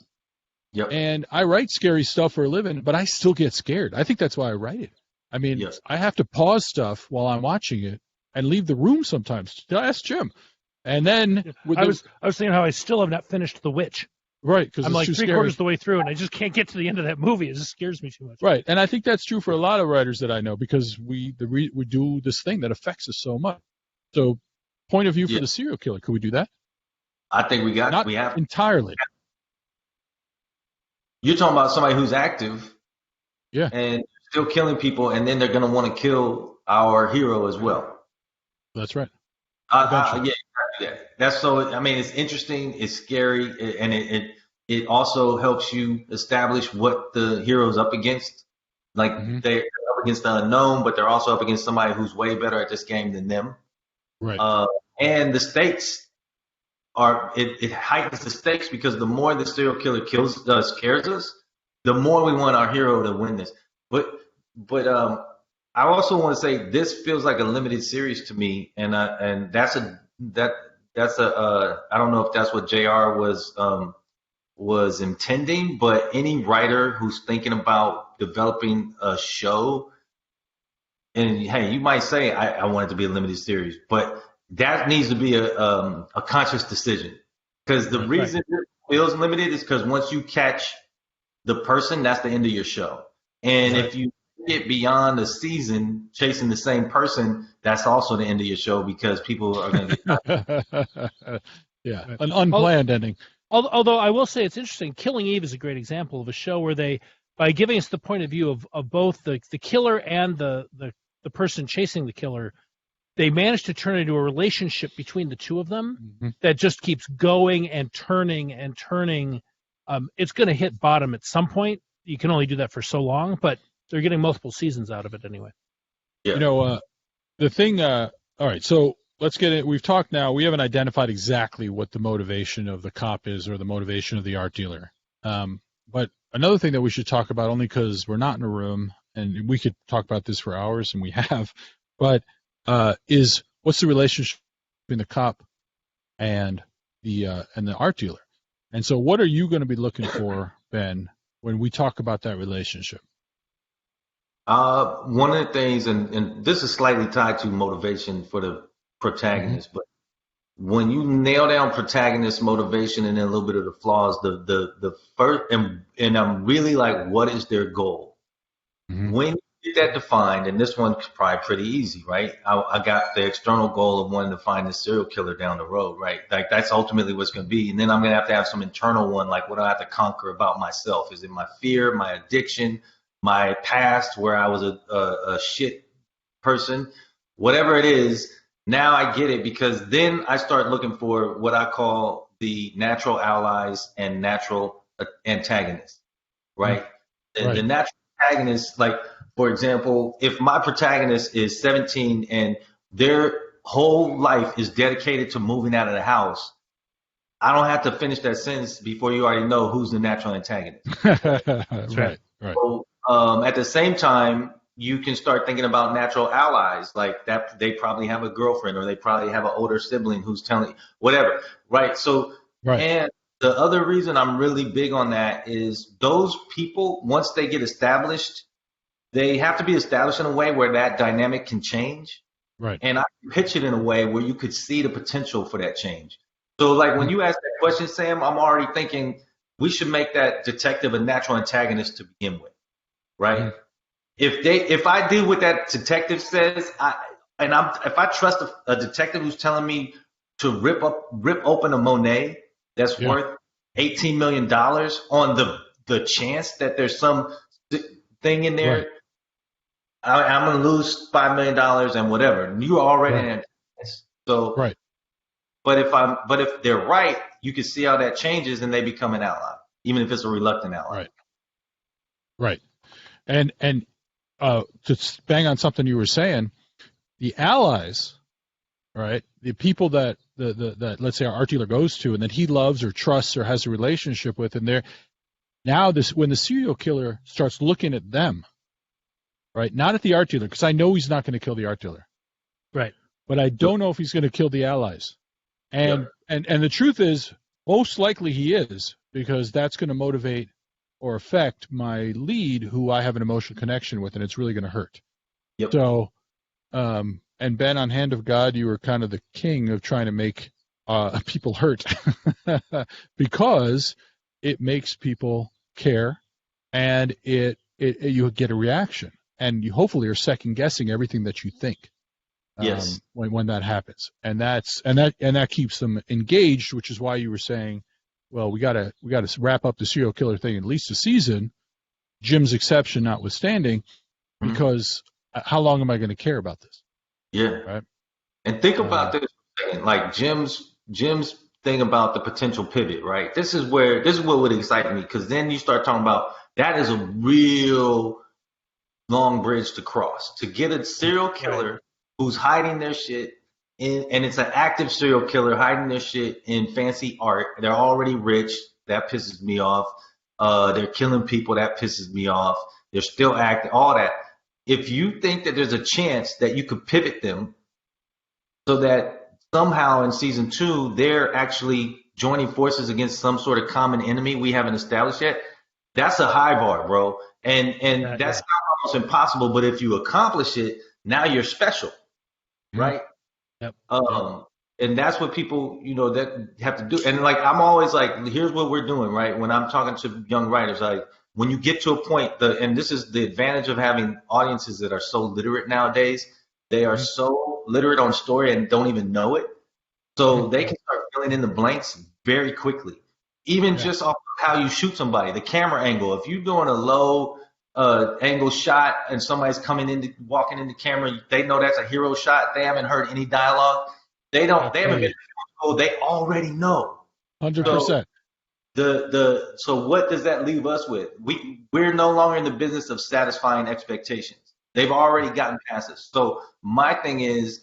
Yep. And I write scary stuff for a living, but I still get scared. I think that's why I write it. I mean, I have to pause stuff while I'm watching it and leave the room sometimes. Ask Jim. And then I was thinking how I still have not finished The Witch. Right, because I'm like 3/4 of the way through, and I just can't get to the end of that movie. It just scares me too much. Right, and I think that's true for a lot of writers that I know because we do this thing that affects us so much. So, point of view for the serial killer, could we do that? I think we have entirely. You're talking about somebody who's active, and still killing people, and then they're going to want to kill our hero as well. That's right. That's so. I mean, it's interesting. It's scary, and it also helps you establish what the hero's up against. Like they're up against the unknown, but they're also up against somebody who's way better at this game than them. Right. And the stakes it heightens the stakes because the more the serial killer scares us, the more we want our hero to win this. But I also want to say this feels like a limited series to me, and that's a I don't know if that's what JR was intending, but any writer who's thinking about developing a show, and hey, you might say I want it to be a limited series, but that needs to be a conscious decision because the reason it feels limited is because once you catch the person, that's the end of your show, and if you get beyond a season chasing the same person, that's also the end of your show because people are going to get an unplanned ending. Although I will say it's interesting, Killing Eve is a great example of a show where they, by giving us the point of view of both the killer and the the person chasing the killer, they manage to turn into a relationship between the two of them that just keeps going and turning and turning. It's going to hit bottom at some point. You can only do that for so long, but they're getting multiple seasons out of it anyway. Yeah. The thing, all right, so let's get it. We've talked now. We haven't identified exactly what the motivation of the cop is or the motivation of the art dealer. But another thing that we should talk about, only because we're not in a room, and we could talk about this for hours, and we have, but is what's the relationship between the cop and the art dealer? And so what are you going to be looking for, Ben, when we talk about that relationship? One of the things, and this is slightly tied to motivation for the protagonist, but when you nail down protagonist motivation and then a little bit of the flaws, the first, and I'm really like, what is their goal? When you get that defined, and this one's probably pretty easy, right? I got the external goal of wanting to find the serial killer down the road, right? Like that's ultimately what's going to be. And then I'm going to have some internal one, like what do I have to conquer about myself? Is it my fear, my addiction, my past where I was a shit person, whatever it is? Now I get it, because then I start looking for what I call the natural allies and natural antagonists, right? And the natural antagonists, like, for example, if my protagonist is 17 and their whole life is dedicated to moving out of the house, I don't have to finish that sentence before you already know who's the natural antagonist. Right. So, at the same time, you can start thinking about natural allies, like that they probably have a girlfriend or they probably have an older sibling who's telling whatever, right? So, and the other reason I'm really big on that is those people, once they get established, they have to be established in a way where that dynamic can change. Right. And I pitch it in a way where you could see the potential for that change. So like when you ask that question, Sam, I'm already thinking we should make that detective a natural antagonist to begin with, right? If I do what that detective says, if I trust a detective who's telling me to rip open a Monet that's worth $18 million on the chance that there's some thing in there, I'm going to lose $5 million and whatever. You're already an antagonist. So, but if they're right, you can see how that changes and they become an ally, even if it's a reluctant ally. Right. And to bang on something you were saying, the allies, right, the people that that let's say our art dealer goes to and that he loves or trusts or has a relationship with, and they're now when the serial killer starts looking at them, right, not at the art dealer, because I know he's not going to kill the art dealer, right, but I don't know if he's going to kill the allies, and the truth is most likely he is, because that's going to motivate or affect my lead, who I have an emotional connection with, and it's really going to hurt. So, and Ben, on Hand of God, you were kind of the king of trying to make people hurt because it makes people care, and you get a reaction, and you hopefully are second guessing everything that you think. When that happens, and that keeps them engaged, which is why you were saying, well, we gotta wrap up the serial killer thing at least a season, Jim's exception notwithstanding, because how long am I going to care about this? Right. And think about this, like Jim's thing about the potential pivot, right? This is what would excite me, because then you start talking about that is a real long bridge to cross, to get a serial killer who's hiding their shit and it's an active serial killer hiding their shit in fancy art. They're already rich. That pisses me off. They're killing people. That pisses me off. They're still acting, all that. If you think that there's a chance that you could pivot them so that somehow in season 2, they're actually joining forces against some sort of common enemy we haven't established yet, that's a high bar, bro. And that's not almost impossible, but if you accomplish it, now you're special, right? And that's what people, that have to do. And like, I'm always like, here's what we're doing, right? When I'm talking to young writers, like when you get to a point, and this is the advantage of having audiences that are so literate nowadays. They are so literate on story and don't even know it. So they can start filling in the blanks very quickly. Even just off of how you shoot somebody, the camera angle. If you're doing a low angle shot and somebody's walking in the camera, they know that's a hero shot. They haven't heard any dialogue. They haven't been told. They already know. 100%. So what does that leave us with? We're no longer in the business of satisfying expectations. They've already gotten past us. So my thing is,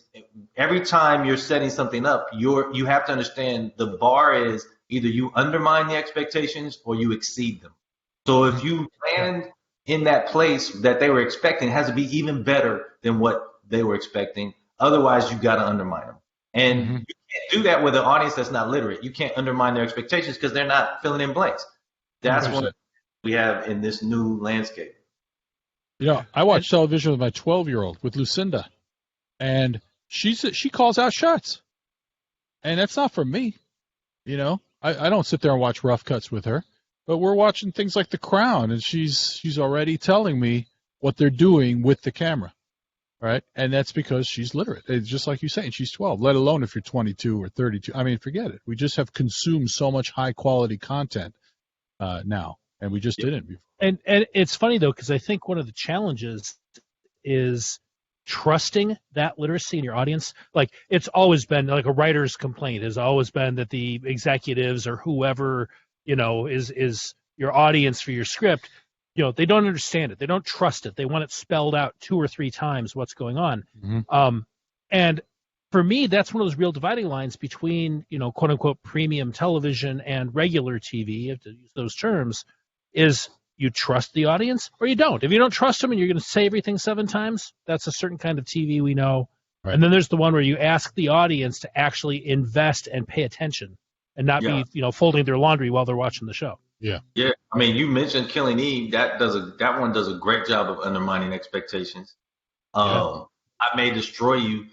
every time you're setting something up, you have to understand the bar is either you undermine the expectations or you exceed them. So if you land in that place that they were expecting, it has to be even better than what they were expecting. Otherwise, you got to undermine them. And you can't do that with an audience that's not literate. You can't undermine their expectations because they're not filling in blanks. That's 100%. what we have in this new landscape. I watch television with my 12-year-old, with Lucinda, and she calls out shots. And that's not from me. I don't sit there and watch rough cuts with her, but we're watching things like The Crown, and she's already telling me what they're doing with the camera, right? And that's because she's literate. It's just like you say, she's 12, let alone if you're 22 or 32. I mean, forget it. We just have consumed so much high-quality content now, and we just didn't before. And it's funny, though, because I think one of the challenges is trusting that literacy in your audience. Like, it's always been like a writer's complaint has always been that the executives or whoever, is your audience for your script, they don't understand it. They don't trust it. They want it spelled out 2 or 3 times what's going on. And for me, that's one of those real dividing lines between, quote unquote, premium television and regular TV, if to use those terms, is you trust the audience or you don't. If you don't trust them and you're going to say everything 7 times, that's a certain kind of TV we know. Right. And then there's the one where you ask the audience to actually invest and pay attention and not be, folding their laundry while they're watching the show. Yeah. I mean, you mentioned Killing Eve. That one does a great job of undermining expectations. I May Destroy You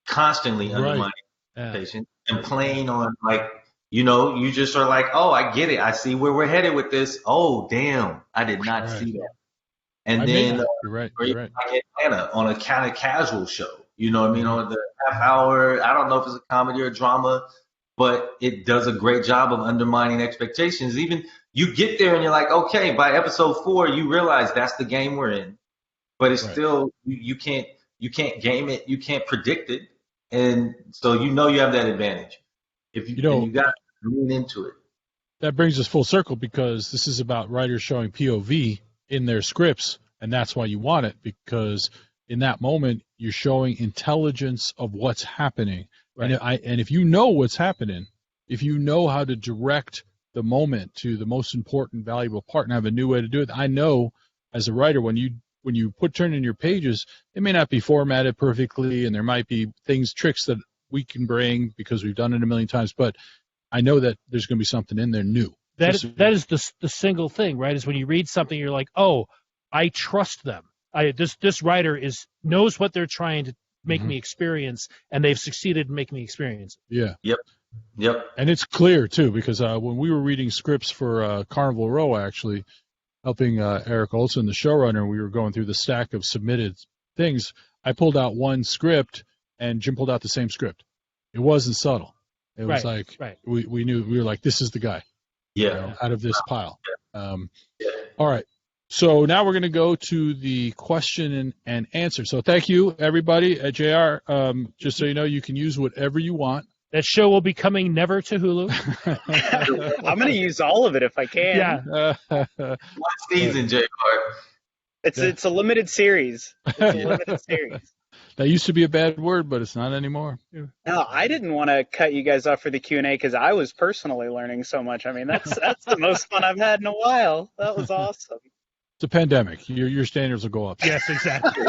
constantly undermining expectations and playing on you just are like, oh, I get it. I see where we're headed with this. Oh, damn, I did not see that. And you're right. Like Atlanta on a kind of casual show. You know what I mean? On the half hour. I don't know if it's a comedy or a drama, but it does a great job of undermining expectations. Even you get there and you're like, okay, by episode 4, you realize that's the game we're in, but it's still you can't game it, you can't predict it, and so you have that advantage if you got to lean into it. That brings us full circle because this is about writers showing POV in their scripts, and that's why you want it, because in that moment you're showing intelligence of what's happening. Right. And if you know what's happening, if you know how to direct the moment to the most important, valuable part and have a new way to do it, I know as a writer when you turn in your pages, it may not be formatted perfectly, and there might be tricks that we can bring because we've done it a million times, but I know that there's going to be something in there new. That is the single thing, right? Is when you read something, you're like, oh, I trust them. This writer knows what they're trying to make me experience, and they've succeeded in making me experience. Yeah. Yep. And it's clear too, because when we were reading scripts for Carnival Row, actually helping Eric Olson, the showrunner, we were going through the stack of submitted things. I pulled out one script, and Jim pulled out the same script. It wasn't subtle. It was we knew, we were like, this is the guy. Out of this pile. All right. So now we're going to go to the question and answer. So thank you, everybody. JR, just so you know, you can use whatever you want. That show will be coming never to Hulu. I'm going to use all of it if I can. Yeah. One season, JR. It's a limited series. It's a limited series. That used to be a bad word, but it's not anymore. No, I didn't want to cut you guys off for the Q&A because I was personally learning so much. I mean, that's the most fun I've had in a while. That was awesome. It's a pandemic. Your standards will go up. Yes, exactly.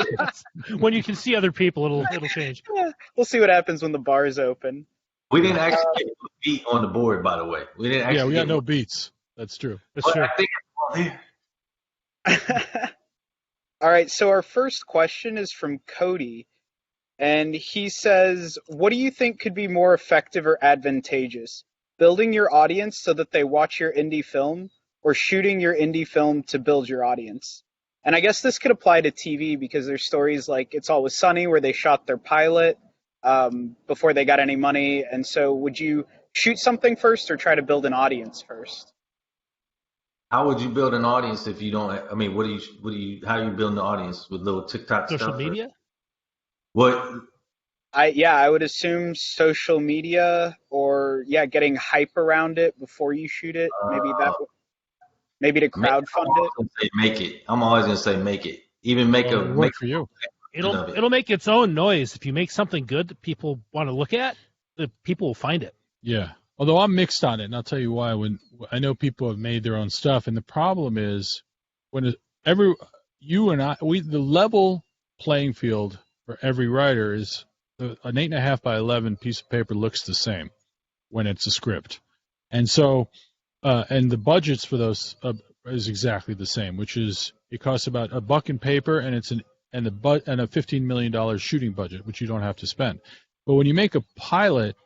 When you can see other people, it'll change. Yeah, we'll see what happens when the bar's open. We didn't actually get a beat on the board, by the way. We got no beats. That's true. That's true. I think it's all here. All right, so our first question is from Cody, and he says, what do you think could be more effective or advantageous? Building your audience so that they watch your indie film, or shooting your indie film to build your audience? And I guess this could apply to TV because there's stories like It's Always Sunny where they shot their pilot before they got any money. And so would you shoot something first or try to build an audience first? How would you build an audience if you don't? I mean, how are you building the audience with little TikTok Social stuff? media? What? I would assume social media or getting hype around it before you shoot it. Maybe to Make, I'm crowdfund always it. gonna say make it. I'm always gonna say make it. Even make Well, a it make worked for you. a version of it. It'll make its own noise. If you make something good that people want to look at, the people will find it. Yeah. Although I'm mixed on it, and I'll tell you why. When I know people have made their own stuff, and the problem is when you and I, the level playing field for every writer is an 8.5 by 11 piece of paper looks the same when it's a script, and so and the budgets for those is exactly the same, which is it costs about $1 in paper, and it's and a $15 million shooting budget, which you don't have to spend. But when you make a pilot,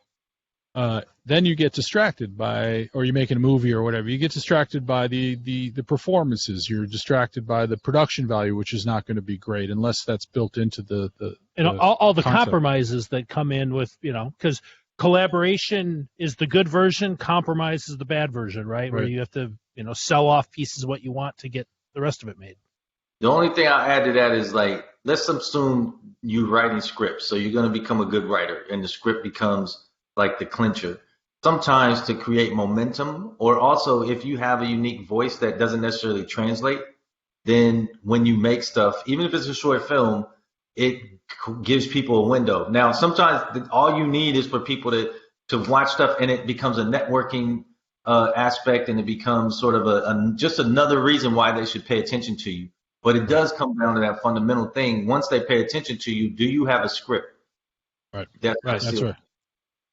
then you get distracted by, or you're making a movie or whatever, you get distracted by the performances. You're distracted by the production value, which is not going to be great unless that's built into the all the concept. compromises that come in with, because collaboration is the good version, compromise is the bad version, right? Where you have to, sell off pieces of what you want to get the rest of it made. The only thing I'll add to that is like, let's assume you're writing scripts, so you're going to become a good writer, and the script becomes like the clincher. Sometimes to create momentum, or also if you have a unique voice that doesn't necessarily translate, then when you make stuff, even if it's a short film, it gives people a window. Now, sometimes all you need is for people to watch stuff, and it becomes a networking aspect, and it becomes sort of just another reason why they should pay attention to you. But it does come down to that fundamental thing. Once they pay attention to you, do you have a script? Right. That's right.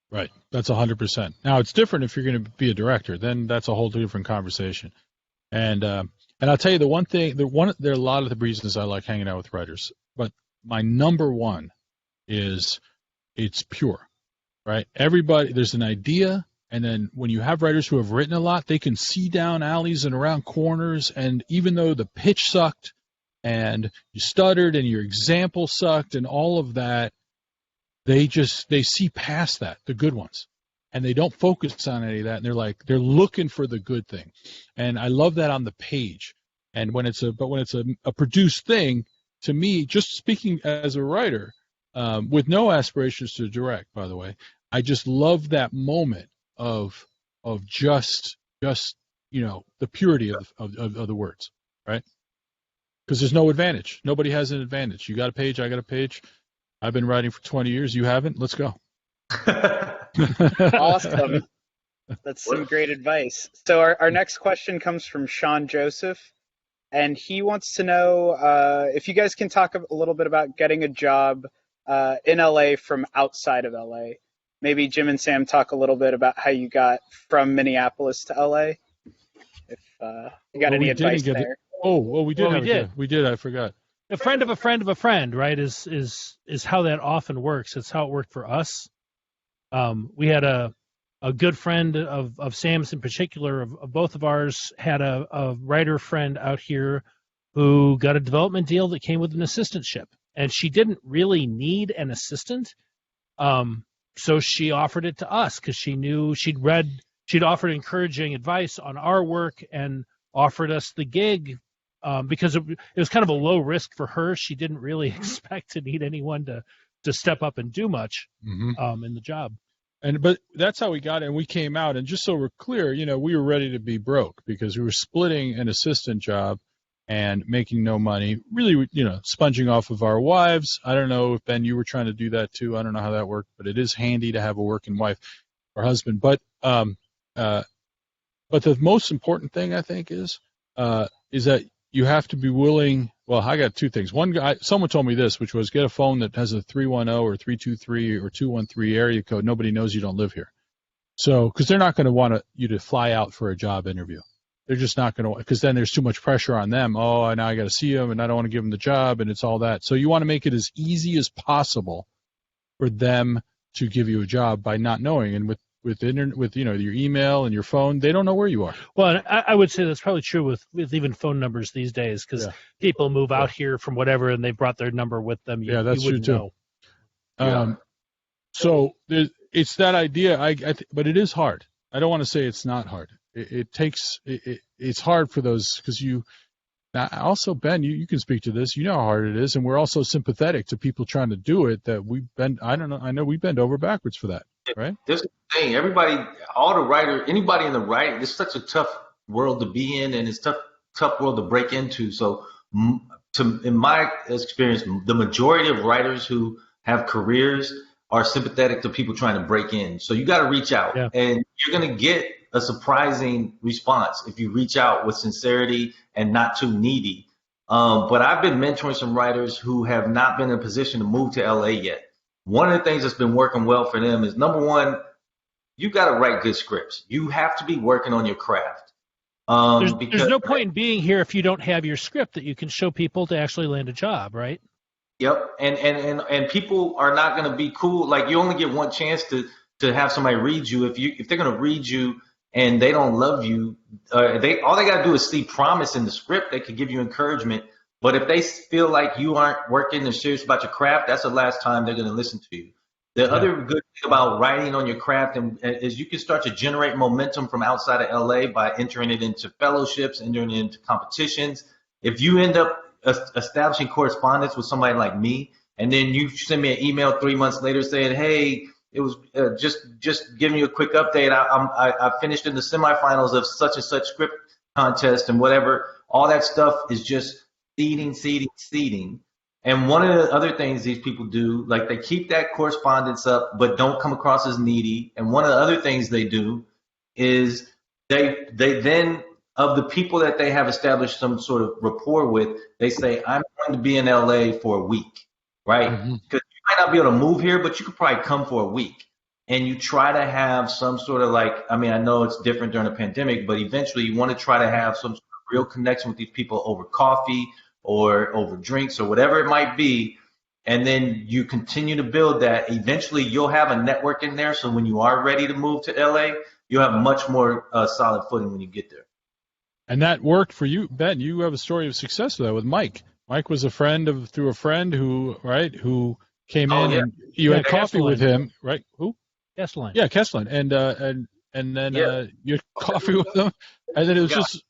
Right. That's 100%. Now it's different if you're going to be a director. Then that's a whole different conversation. And I'll tell you the one thing. There are a lot of the reasons I like hanging out with writers, but my number one is it's pure. Right. Everybody, there's an idea, and then when you have writers who have written a lot, they can see down alleys and around corners, and even though the pitch sucked and you stuttered and your example sucked and all of that, they see past that, the good ones, and they don't focus on any of that. And they're looking for the good thing. And I love that on the page. And when it's a produced thing, to me, just speaking as a writer, with no aspirations to direct, by the way, I just love that moment of just the purity of the words, right? Because there's no advantage. Nobody has an advantage. You got a page, I got a page. I've been writing for 20 years. You haven't? Let's go. Awesome. That's some great advice. So our next question comes from Sean Joseph, and he wants to know if you guys can talk a little bit about getting a job in LA from outside of LA. Maybe Jim and Sam talk a little bit about how you got from Minneapolis to LA. If you got any advice there. We did. We did. I forgot. A friend of a friend of a friend, right, is how that often works. It's how it worked for us. We had a good friend of Sam's in particular, of both of ours, had a writer friend out here who got a development deal that came with an assistantship. And she didn't really need an assistant. So she offered it to us because she knew she'd offered encouraging advice on our work and offered us the gig. Because it was kind of a low risk for her. She didn't really expect to need anyone to step up and do much in the job. But that's how we got it, and we came out. And just so we're clear, we were ready to be broke because we were splitting an assistant job and making no money, really, sponging off of our wives. I don't know if, Ben, you were trying to do that too. I don't know how that worked, but it is handy to have a working wife or husband. But the most important thing, I think, is that you have to be willing. Well, I got two things. One guy, someone told me this, which was get a phone that has a 310 or 323 or 213 area code. Nobody knows you don't live here. So, because they're not going to want you to fly out for a job interview. They're just not going to, because then there's too much pressure on them. Oh, now I got to see them, and I don't want to give them the job, and it's all that. So you want to make it as easy as possible for them to give you a job by not knowing. And with your email and your phone, they don't know where you are. Well, I would say that's probably true with even phone numbers these days, because people move out here from whatever, and they brought their number with them. That's true too. Know. So it's that idea. But it is hard. I don't want to say it's not hard. it's hard for those because you. Now, also, Ben, you can speak to this. You know how hard it is, and we're also sympathetic to people trying to do it. That we bend. I don't know. I know we bend over backwards for that, right? This is the thing. Everybody, all the writers, anybody in the writing, it's such a tough world to be in, and it's tough world to break into. So, in my experience, the majority of writers who have careers are sympathetic to people trying to break in. So you got to reach out, and you're going to get a surprising response if you reach out with sincerity and not too needy. But I've been mentoring some writers who have not been in a position to move to LA yet. One of the things that's been working well for them is, number one, you got to write good scripts. You have to be working on your craft. There's no point in being here if you don't have your script that you can show people to actually land a job, right? Yep. And people are not going to be cool. Like, you only get one chance to have somebody read you. If they're going to read you and they don't love you, all they got to do is see promise in the script. They could give you encouragement. But if they feel like you aren't working and serious about your craft, that's the last time they're going to listen to you. The other good thing about writing on your craft is you can start to generate momentum from outside of LA by entering it into fellowships, entering it into competitions. If you end up establishing correspondence with somebody like me, and then you send me an email 3 months later saying, hey, it was just giving you a quick update. I finished in the semifinals of such and such script contest and whatever. All that stuff is just seeding. And one of the other things these people do, like, they keep that correspondence up, but don't come across as needy. And one of the other things they do is they then, of the people that they have established some sort of rapport with, they say, I'm going to be in LA for a week, right? Because you might not be able to move here, but you could probably come for a week. And you try to have some sort of, like, I mean, I know it's different during the pandemic, but eventually you want to try to have some sort of real connection with these people over coffee or over drinks or whatever it might be. And then you continue to build that. Eventually you'll have a network in there. So when you are ready to move to LA, you'll have much more solid footing when you get there. And that worked for you, Ben. You have a story of success with that with Mike. Mike was through a friend who came in and you had coffee with him, right? Who? Kesselin. Yeah, Kesselin. And then you had coffee with him. And then it was just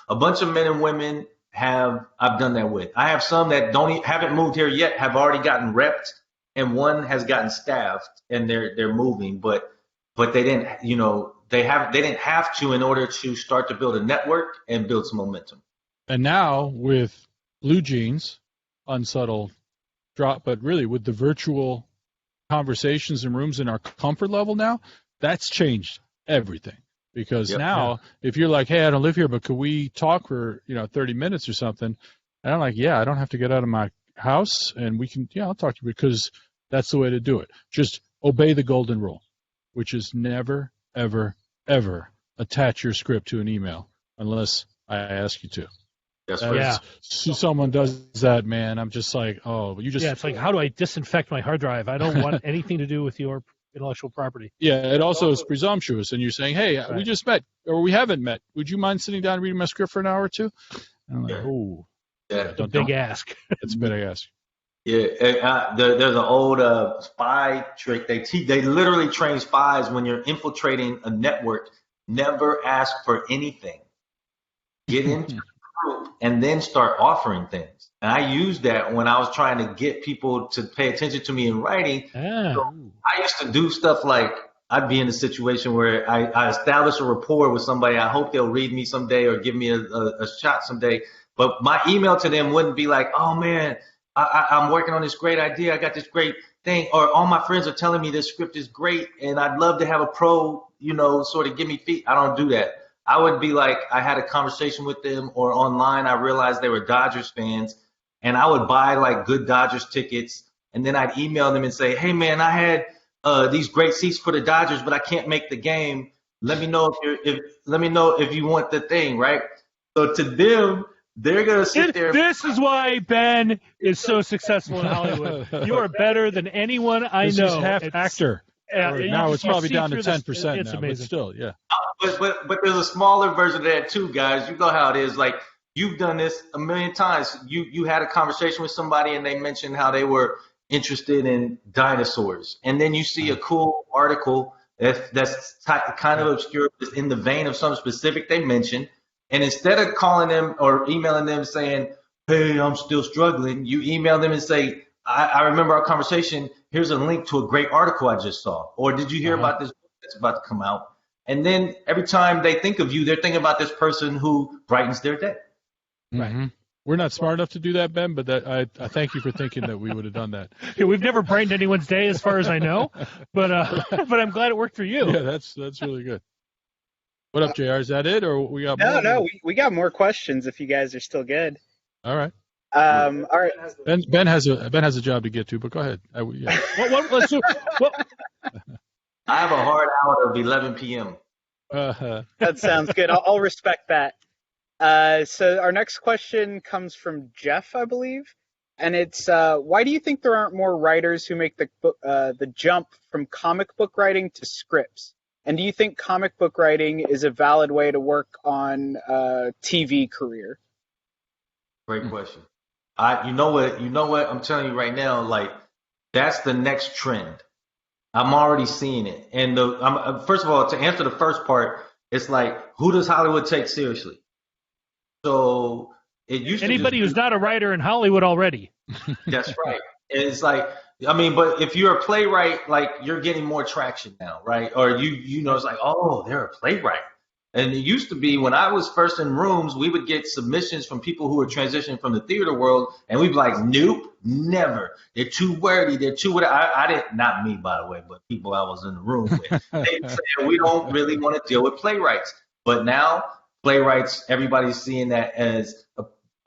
a bunch of men and women I've done that with. I have some that haven't moved here yet, have already gotten repped, and one has gotten staffed and they're moving, but they didn't, they didn't have to in order to start to build a network and build some momentum. And now with Blue Jeans, unsubtle drop, but really with the virtual conversations and rooms in our comfort level now, that's changed everything. Because now, if you're like, hey, I don't live here, but could we talk for 30 minutes or something? And I'm like, yeah, I don't have to get out of my house, and we can, I'll talk to you, because that's the way to do it. Just obey the golden rule, which is never, ever, ever attach your script to an email unless I ask you to. That's right. So someone does that, man, I'm just like, oh, you just. Yeah, it's like, how do I disinfect my hard drive? I don't want anything to do with your intellectual property. Yeah, it also is presumptuous, and you're saying, hey, we just met, or we haven't met. Would you mind sitting down and reading my script for an hour or two? And I'm like, oh. It's a big ask. It's a big ask. Yeah, there's an old spy trick. They literally train spies when you're infiltrating a network. Never ask for anything. Get into the group and then start offering things. And I used that when I was trying to get people to pay attention to me in writing. So I used to do stuff like, I'd be in a situation where I establish a rapport with somebody. I hope they'll read me someday or give me a shot someday. But my email to them wouldn't be like, oh, man, I'm working on this great idea. I got this great thing. Or all my friends are telling me this script is great, and I'd love to have a pro, sort of give me feet. I don't do that. I would be like, I had a conversation with them, or online I realized they were Dodgers fans, and I would buy like good Dodgers tickets, and then I'd email them and say, hey, man, I had these great seats for the Dodgers, but I can't make the game. Let me know if you want the thing, right? So to them, they're going to sit there. This is why Ben is so successful in Hollywood. You are better than anyone I know. He's half actor. Now it's probably down to 10% it's now, amazing. but still, yeah. But there's a smaller version of that too, guys. You know how it is. Like, you've done this a million times. You had a conversation with somebody and they mentioned how they were interested in dinosaurs. And then you see a cool article that's kind of obscure, but in the vein of something specific they mentioned. And instead of calling them or emailing them saying, hey, I'm still struggling, you email them and say, I remember our conversation. Here's a link to a great article I just saw. Or did you hear about this book that's about to come out? And then every time they think of you, they're thinking about this person who brightens their day. Right. We're not smart enough to do that, Ben, but I thank you for thinking that we would have done that. Yeah, we've never brightened anyone's day as far as I know, but I'm glad it worked for you. Yeah, that's really good. What up, JR? Is that it, or we got more? No, we got more questions if you guys are still good. All right. All right. Ben has a job to get to, but go ahead. Yeah. I have a hard hour of 11 p.m. That sounds good. I'll respect that. So our next question comes from Jeff, I believe, and it's why do you think there aren't more writers who make the jump from comic book writing to scripts? And do you think comic book writing is a valid way to work on a TV career? Great question. You know what? I'm telling you right now, like that's the next trend. I'm already seeing it. And first of all, to answer the first part, it's like, who does Hollywood take seriously? So it used anybody who's not a writer in Hollywood already. That's right. It's like, I mean, but if you're a playwright, like you're getting more traction now, right? Or you know, it's like, oh, they're a playwright. And it used to be when I was first in rooms, we would get submissions from people who were transitioning from the theater world, and we'd be like, nope, never. They're too wordy. They're too whatever. I didn't, not me, by the way, but people I was in the room with. They said, we don't really want to deal with playwrights. But now playwrights, everybody's seeing that as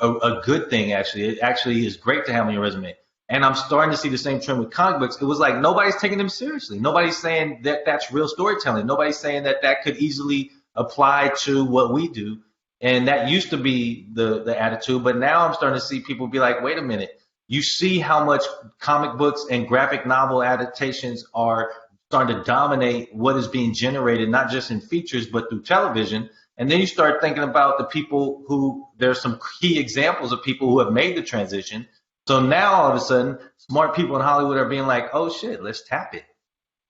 a good thing, actually. It actually is great to have on your resume. And I'm starting to see the same trend with comic books. It was like nobody's taking them seriously. Nobody's saying that that's real storytelling. Nobody's saying that that could easily apply to what we do. And that used to be the attitude. But now I'm starting to see people be like, wait a minute. You see how much comic books and graphic novel adaptations are starting to dominate what is being generated, not just in features, but through television. And then you start thinking about the people who, there's some key examples of people who have made the transition. So now all of a sudden, smart people in Hollywood are being like, oh shit, let's tap it.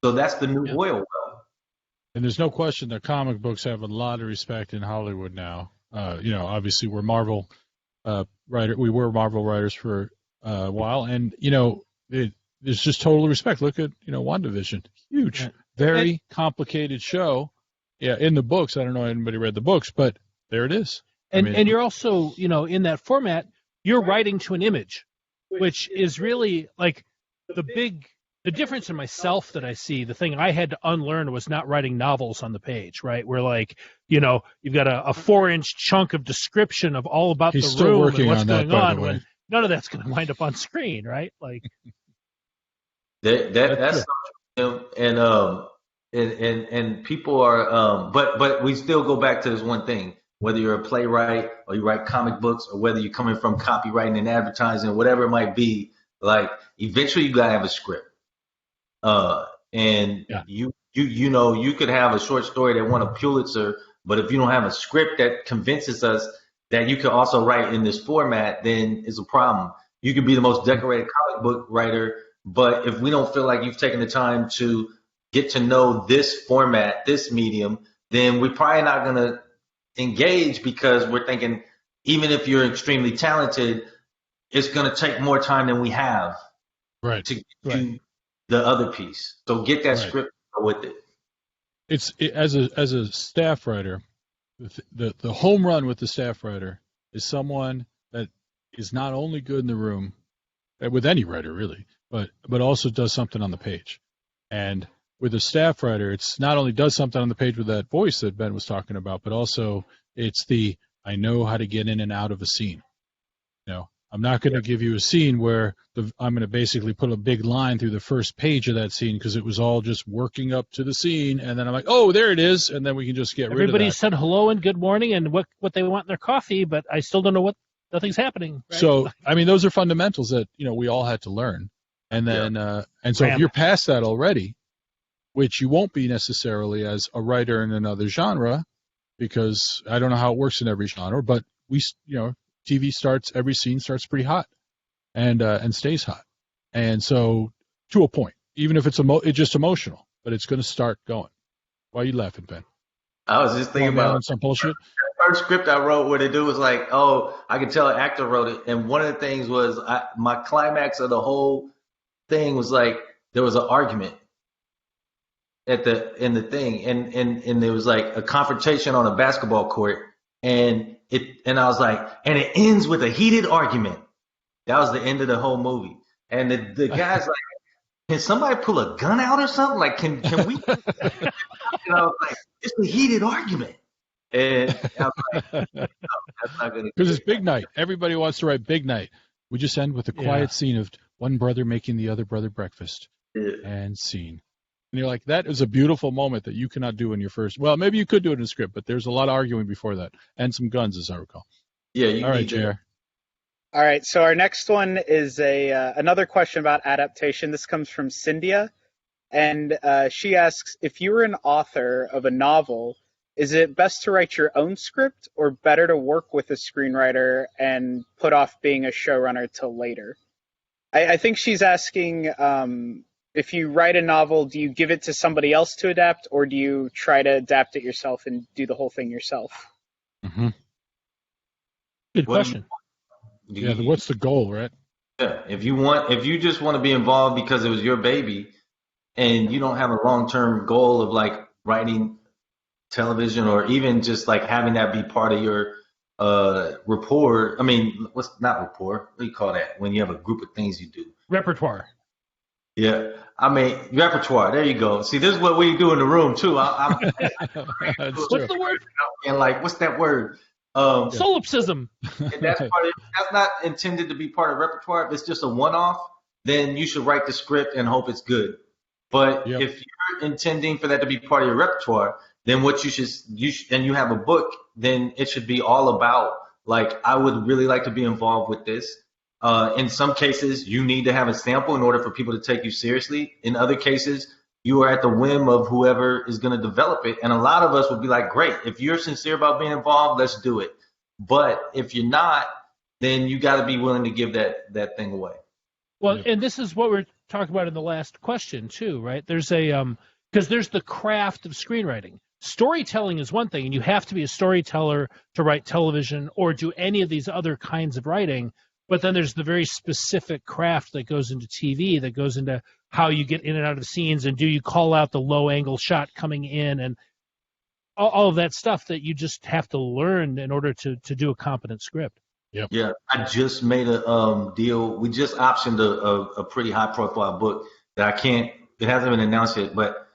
So that's the new oil well. And there's no question that comic books have a lot of respect in Hollywood now. Obviously we're Marvel we were Marvel writers for a while, and there's just total respect. Look at WandaVision, huge, very complicated show. Yeah, in the books, I don't know if anybody read the books, but there it is. And you're also in that format, you're writing to an image, which is really like the difference in myself that I see. The thing I had to unlearn was not writing novels on the page, right? Where you've got a 4-inch chunk of description of all about the room and what's going on when none of that's going to wind up on screen, right? Like that's and people are but we still go back to this one thing. Whether you're a playwright or you write comic books or whether you're coming from copywriting and advertising, whatever it might be, like eventually you gotta have a script. You could have a short story that won a Pulitzer, but if you don't have a script that convinces us that you can also write in this format, then it's a problem. You could be the most decorated comic book writer, but if we don't feel like you've taken the time to get to know this format, this medium, then we're probably not gonna engage because we're thinking even if you're extremely talented, it's going to take more time than we have to do the other piece. So get that script with it. As a staff writer, the home run with the staff writer is someone that is not only good in the room with any writer really, but also does something on the page. And with a staff writer, it's not only does something on the page with that voice that Ben was talking about, but also it's I know how to get in and out of a scene. I'm not going to give you a scene where I'm going to basically put a big line through the first page of that scene because it was all just working up to the scene, and then I'm like, oh, there it is, and then we can just get rid of that. Everybody said hello and good morning and what they want in their coffee, but I still don't know nothing's happening. Right? So, those are fundamentals that we all had to learn, and then and so if you're past that already, which you won't be necessarily as a writer in another genre, because I don't know how it works in every genre, but TV every scene starts pretty hot and stays hot. And so to a point, even if it's just emotional, but it's going to start going. Why are you laughing, Ben? I was just thinking about some bullshit. the first script I wrote where the dude was like, oh, I could tell an actor wrote it. And one of the things was my climax of the whole thing was like, there was an argument in the thing. And there was like a confrontation on a basketball court. And I was like, and it ends with a heated argument. That was the end of the whole movie. And the guy's like, can somebody pull a gun out or something? Like, can we? And I was like, it's a heated argument. And I was like, no, that's not going to. Because it's big night. Everybody wants to write big night. We just end with a quiet scene of one brother making the other brother breakfast. And scene. And you're like, that is a beautiful moment that you cannot do in your first. Well, maybe you could do it in a script, but there's a lot of arguing before that. And some guns, as I recall. Yeah. All right, JR. All right, so our next one is another question about adaptation. This comes from Cynthia, and she asks, if you were an author of a novel, is it best to write your own script or better to work with a screenwriter and put off being a showrunner till later? I think she's asking, if you write a novel, do you give it to somebody else to adapt, or do you try to adapt it yourself and do the whole thing yourself? Mm-hmm. Good question. Yeah, what's the goal, right? Yeah, if you just want to be involved because it was your baby, and you don't have a long-term goal of like writing television or even just like having that be part of your rapport. I mean, what's not rapport? What do you call that when you have a group of things you do? Repertoire. Yeah, I mean repertoire. There you go. See, this is what we do in the room too. What's the word? And like, what's that word? Solipsism. And that's not intended to be part of repertoire. If it's just a one-off, then you should write the script and hope it's good. But if you're intending for that to be part of your repertoire, then what you should and you have a book, then it should be all about like, I would really like to be involved with this. In some cases, you need to have a sample in order for people to take you seriously. In other cases, you are at the whim of whoever is going to develop it. And a lot of us would be like, great, if you're sincere about being involved, let's do it. But if you're not, then you got to be willing to give that thing away. Well, and this is what we're talking about in the last question too, right? There's because there's the craft of screenwriting. Storytelling is one thing, and you have to be a storyteller to write television or do any of these other kinds of writing. But then there's the very specific craft that goes into TV, that goes into how you get in and out of the scenes, and do you call out the low angle shot coming in, and all of that stuff that you just have to learn in order to do a competent script. Yep. Yeah, I just made a deal. We just optioned a pretty high profile book that it hasn't been announced yet, but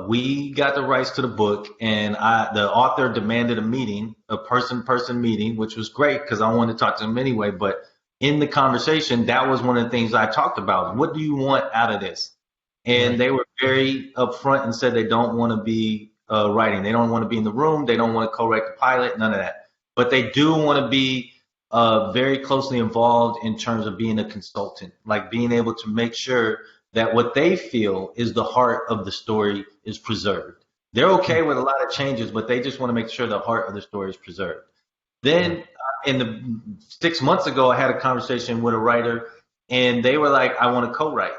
we got the rights to the book, and the author demanded a meeting, a person-person meeting, which was great because I wanted to talk to him anyway. But in the conversation, that was one of the things I talked about. What do you want out of this? And they were very upfront and said they don't want to be writing. They don't want to be in the room. They don't want to co-write the pilot, none of that. But they do want to be very closely involved in terms of being a consultant, like being able to make sure that what they feel is the heart of the story is preserved. They're okay with a lot of changes, but they just want to make sure the heart of the story is preserved. Then 6 months ago, I had a conversation with a writer, and they were like, I want to co-write.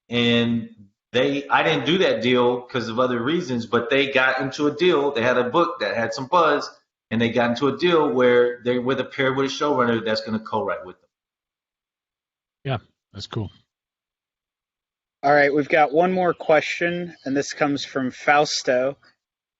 And I didn't do that deal because of other reasons, but they got into a deal. They had a book that had some buzz, and they got into a deal where they were paired with a showrunner that's going to co-write with them. Yeah, that's cool. All right, we've got one more question, and this comes from Fausto.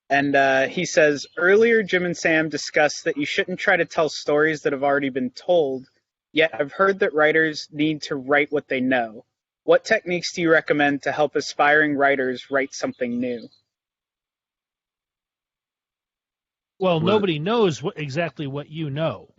And he says, earlier Jim and Sam discussed that you shouldn't try to tell stories that have already been told, yet I've heard that writers need to write what they know. What techniques do you recommend to help aspiring writers write something new? Well, nobody knows exactly what you know,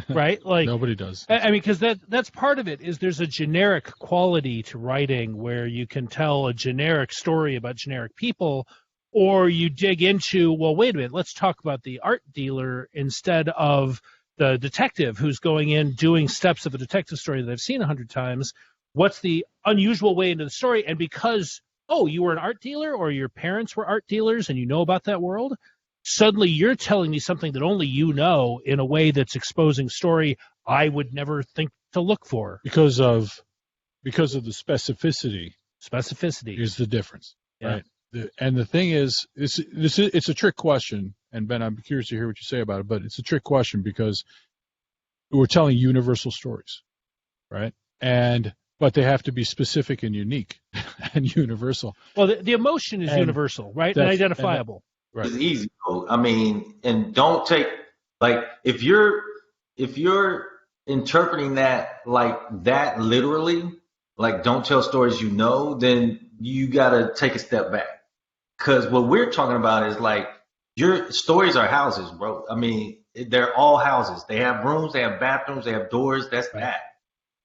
right? Like nobody does. I mean, because that's part of it. Is there's a generic quality to writing where you can tell a generic story about generic people, or you dig into, well, wait a minute, let's talk about the art dealer instead of the detective who's going in doing steps of a detective story that I've seen 100 times. What's the unusual way into the story? And because you were an art dealer, or your parents were art dealers, and you know about that world. Suddenly you're telling me something that only you know in a way that's exposing story I would never think to look for. Because of the specificity. Specificity is the difference, right? And the thing is, it's a trick question. And Ben, I'm curious to hear what you say about it, but it's a trick question because we're telling universal stories, right? But they have to be specific and unique and universal. Well, the emotion is universal, right? And identifiable. Right. It's easy, though. I mean, and don't take, like, if you're interpreting that like that literally, like don't tell stories you know, then you got to take a step back. Because what we're talking about is like your stories are houses, bro. I mean, they're all houses. They have rooms, they have bathrooms, they have doors. That's that.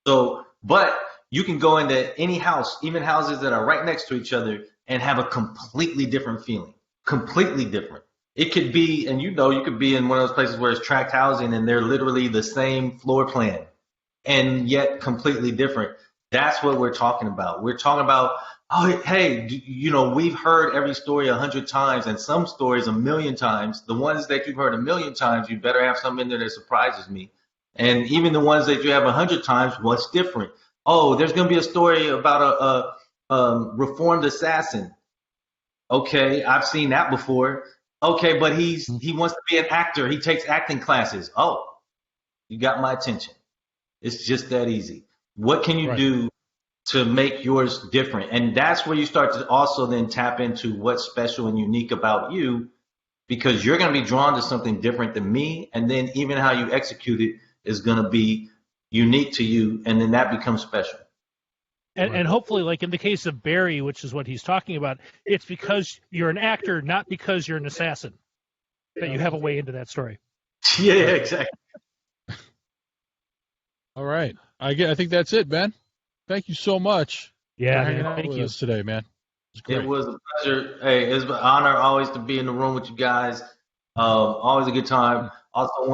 So, but you can go into any house, even houses that are right next to each other, and have a completely different feeling. Completely different. It could be, and you could be in one of those places where it's tract housing and they're literally the same floor plan and yet completely different. That's what we're talking about. We're talking about, oh, hey, we've heard every story 100 times and some stories 1,000,000 times. The ones that you've heard 1,000,000 times, you better have something in there that surprises me. And even the ones that you have 100 times, what's different? Oh, there's going to be a story about a reformed assassin. Okay, I've seen that before. Okay, but he wants to be an actor. He takes acting classes. Oh, you got my attention. It's just that easy. What can you do to make yours different? And that's where you start to also then tap into what's special and unique about you, because you're going to be drawn to something different than me. And then even how you execute it is going to be unique to you. And then that becomes special. And hopefully, like in the case of Barry, which is what he's talking about, it's because you're an actor, not because you're an assassin, that you have a way into that story. Yeah, exactly. All right. I think that's it, Ben. Thank you so much for hanging out with us today, man. It was a pleasure. Hey, it's an honor always to be in the room with you guys. Always a good time. Also, I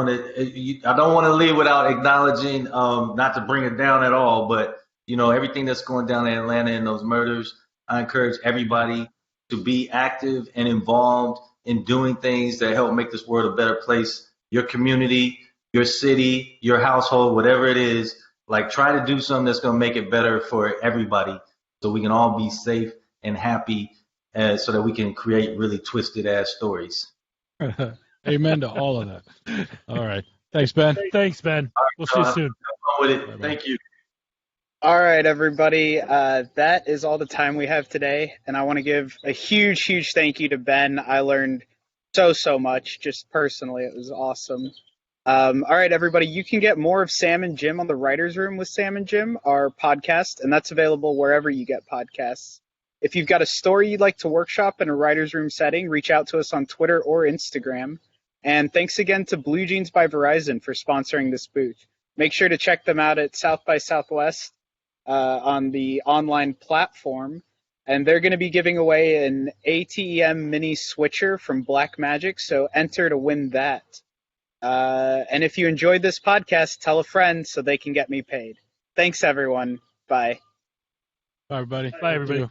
don't want to leave without acknowledging, not to bring it down at all, but everything that's going down in Atlanta and those murders. I encourage everybody to be active and involved in doing things that help make this world a better place. Your community, your city, your household, whatever it is, like try to do something that's going to make it better for everybody so we can all be safe and happy, so that we can create really twisted ass stories. Amen to all of that. All right. Thanks, Ben. Thanks, Ben. We'll see you soon. With it. Bye-bye. Thank you. All right, everybody. That is all the time we have today. And I want to give a huge, huge thank you to Ben. I learned so much, just personally. It was awesome. All right, everybody. You can get more of Sam and Jim on the Writers Room with Sam and Jim, our podcast, and that's available wherever you get podcasts. If you've got a story you'd like to workshop in a Writers Room setting, reach out to us on Twitter or Instagram. And thanks again to Blue Jeans by Verizon for sponsoring this booth. Make sure to check them out at South by Southwest on the online platform. And they're going to be giving away an ATEM mini switcher from Blackmagic, so enter to win that. And if you enjoyed this podcast, tell a friend so they can get me paid. Thanks, everyone. Bye. Bye, everybody. Bye, everybody.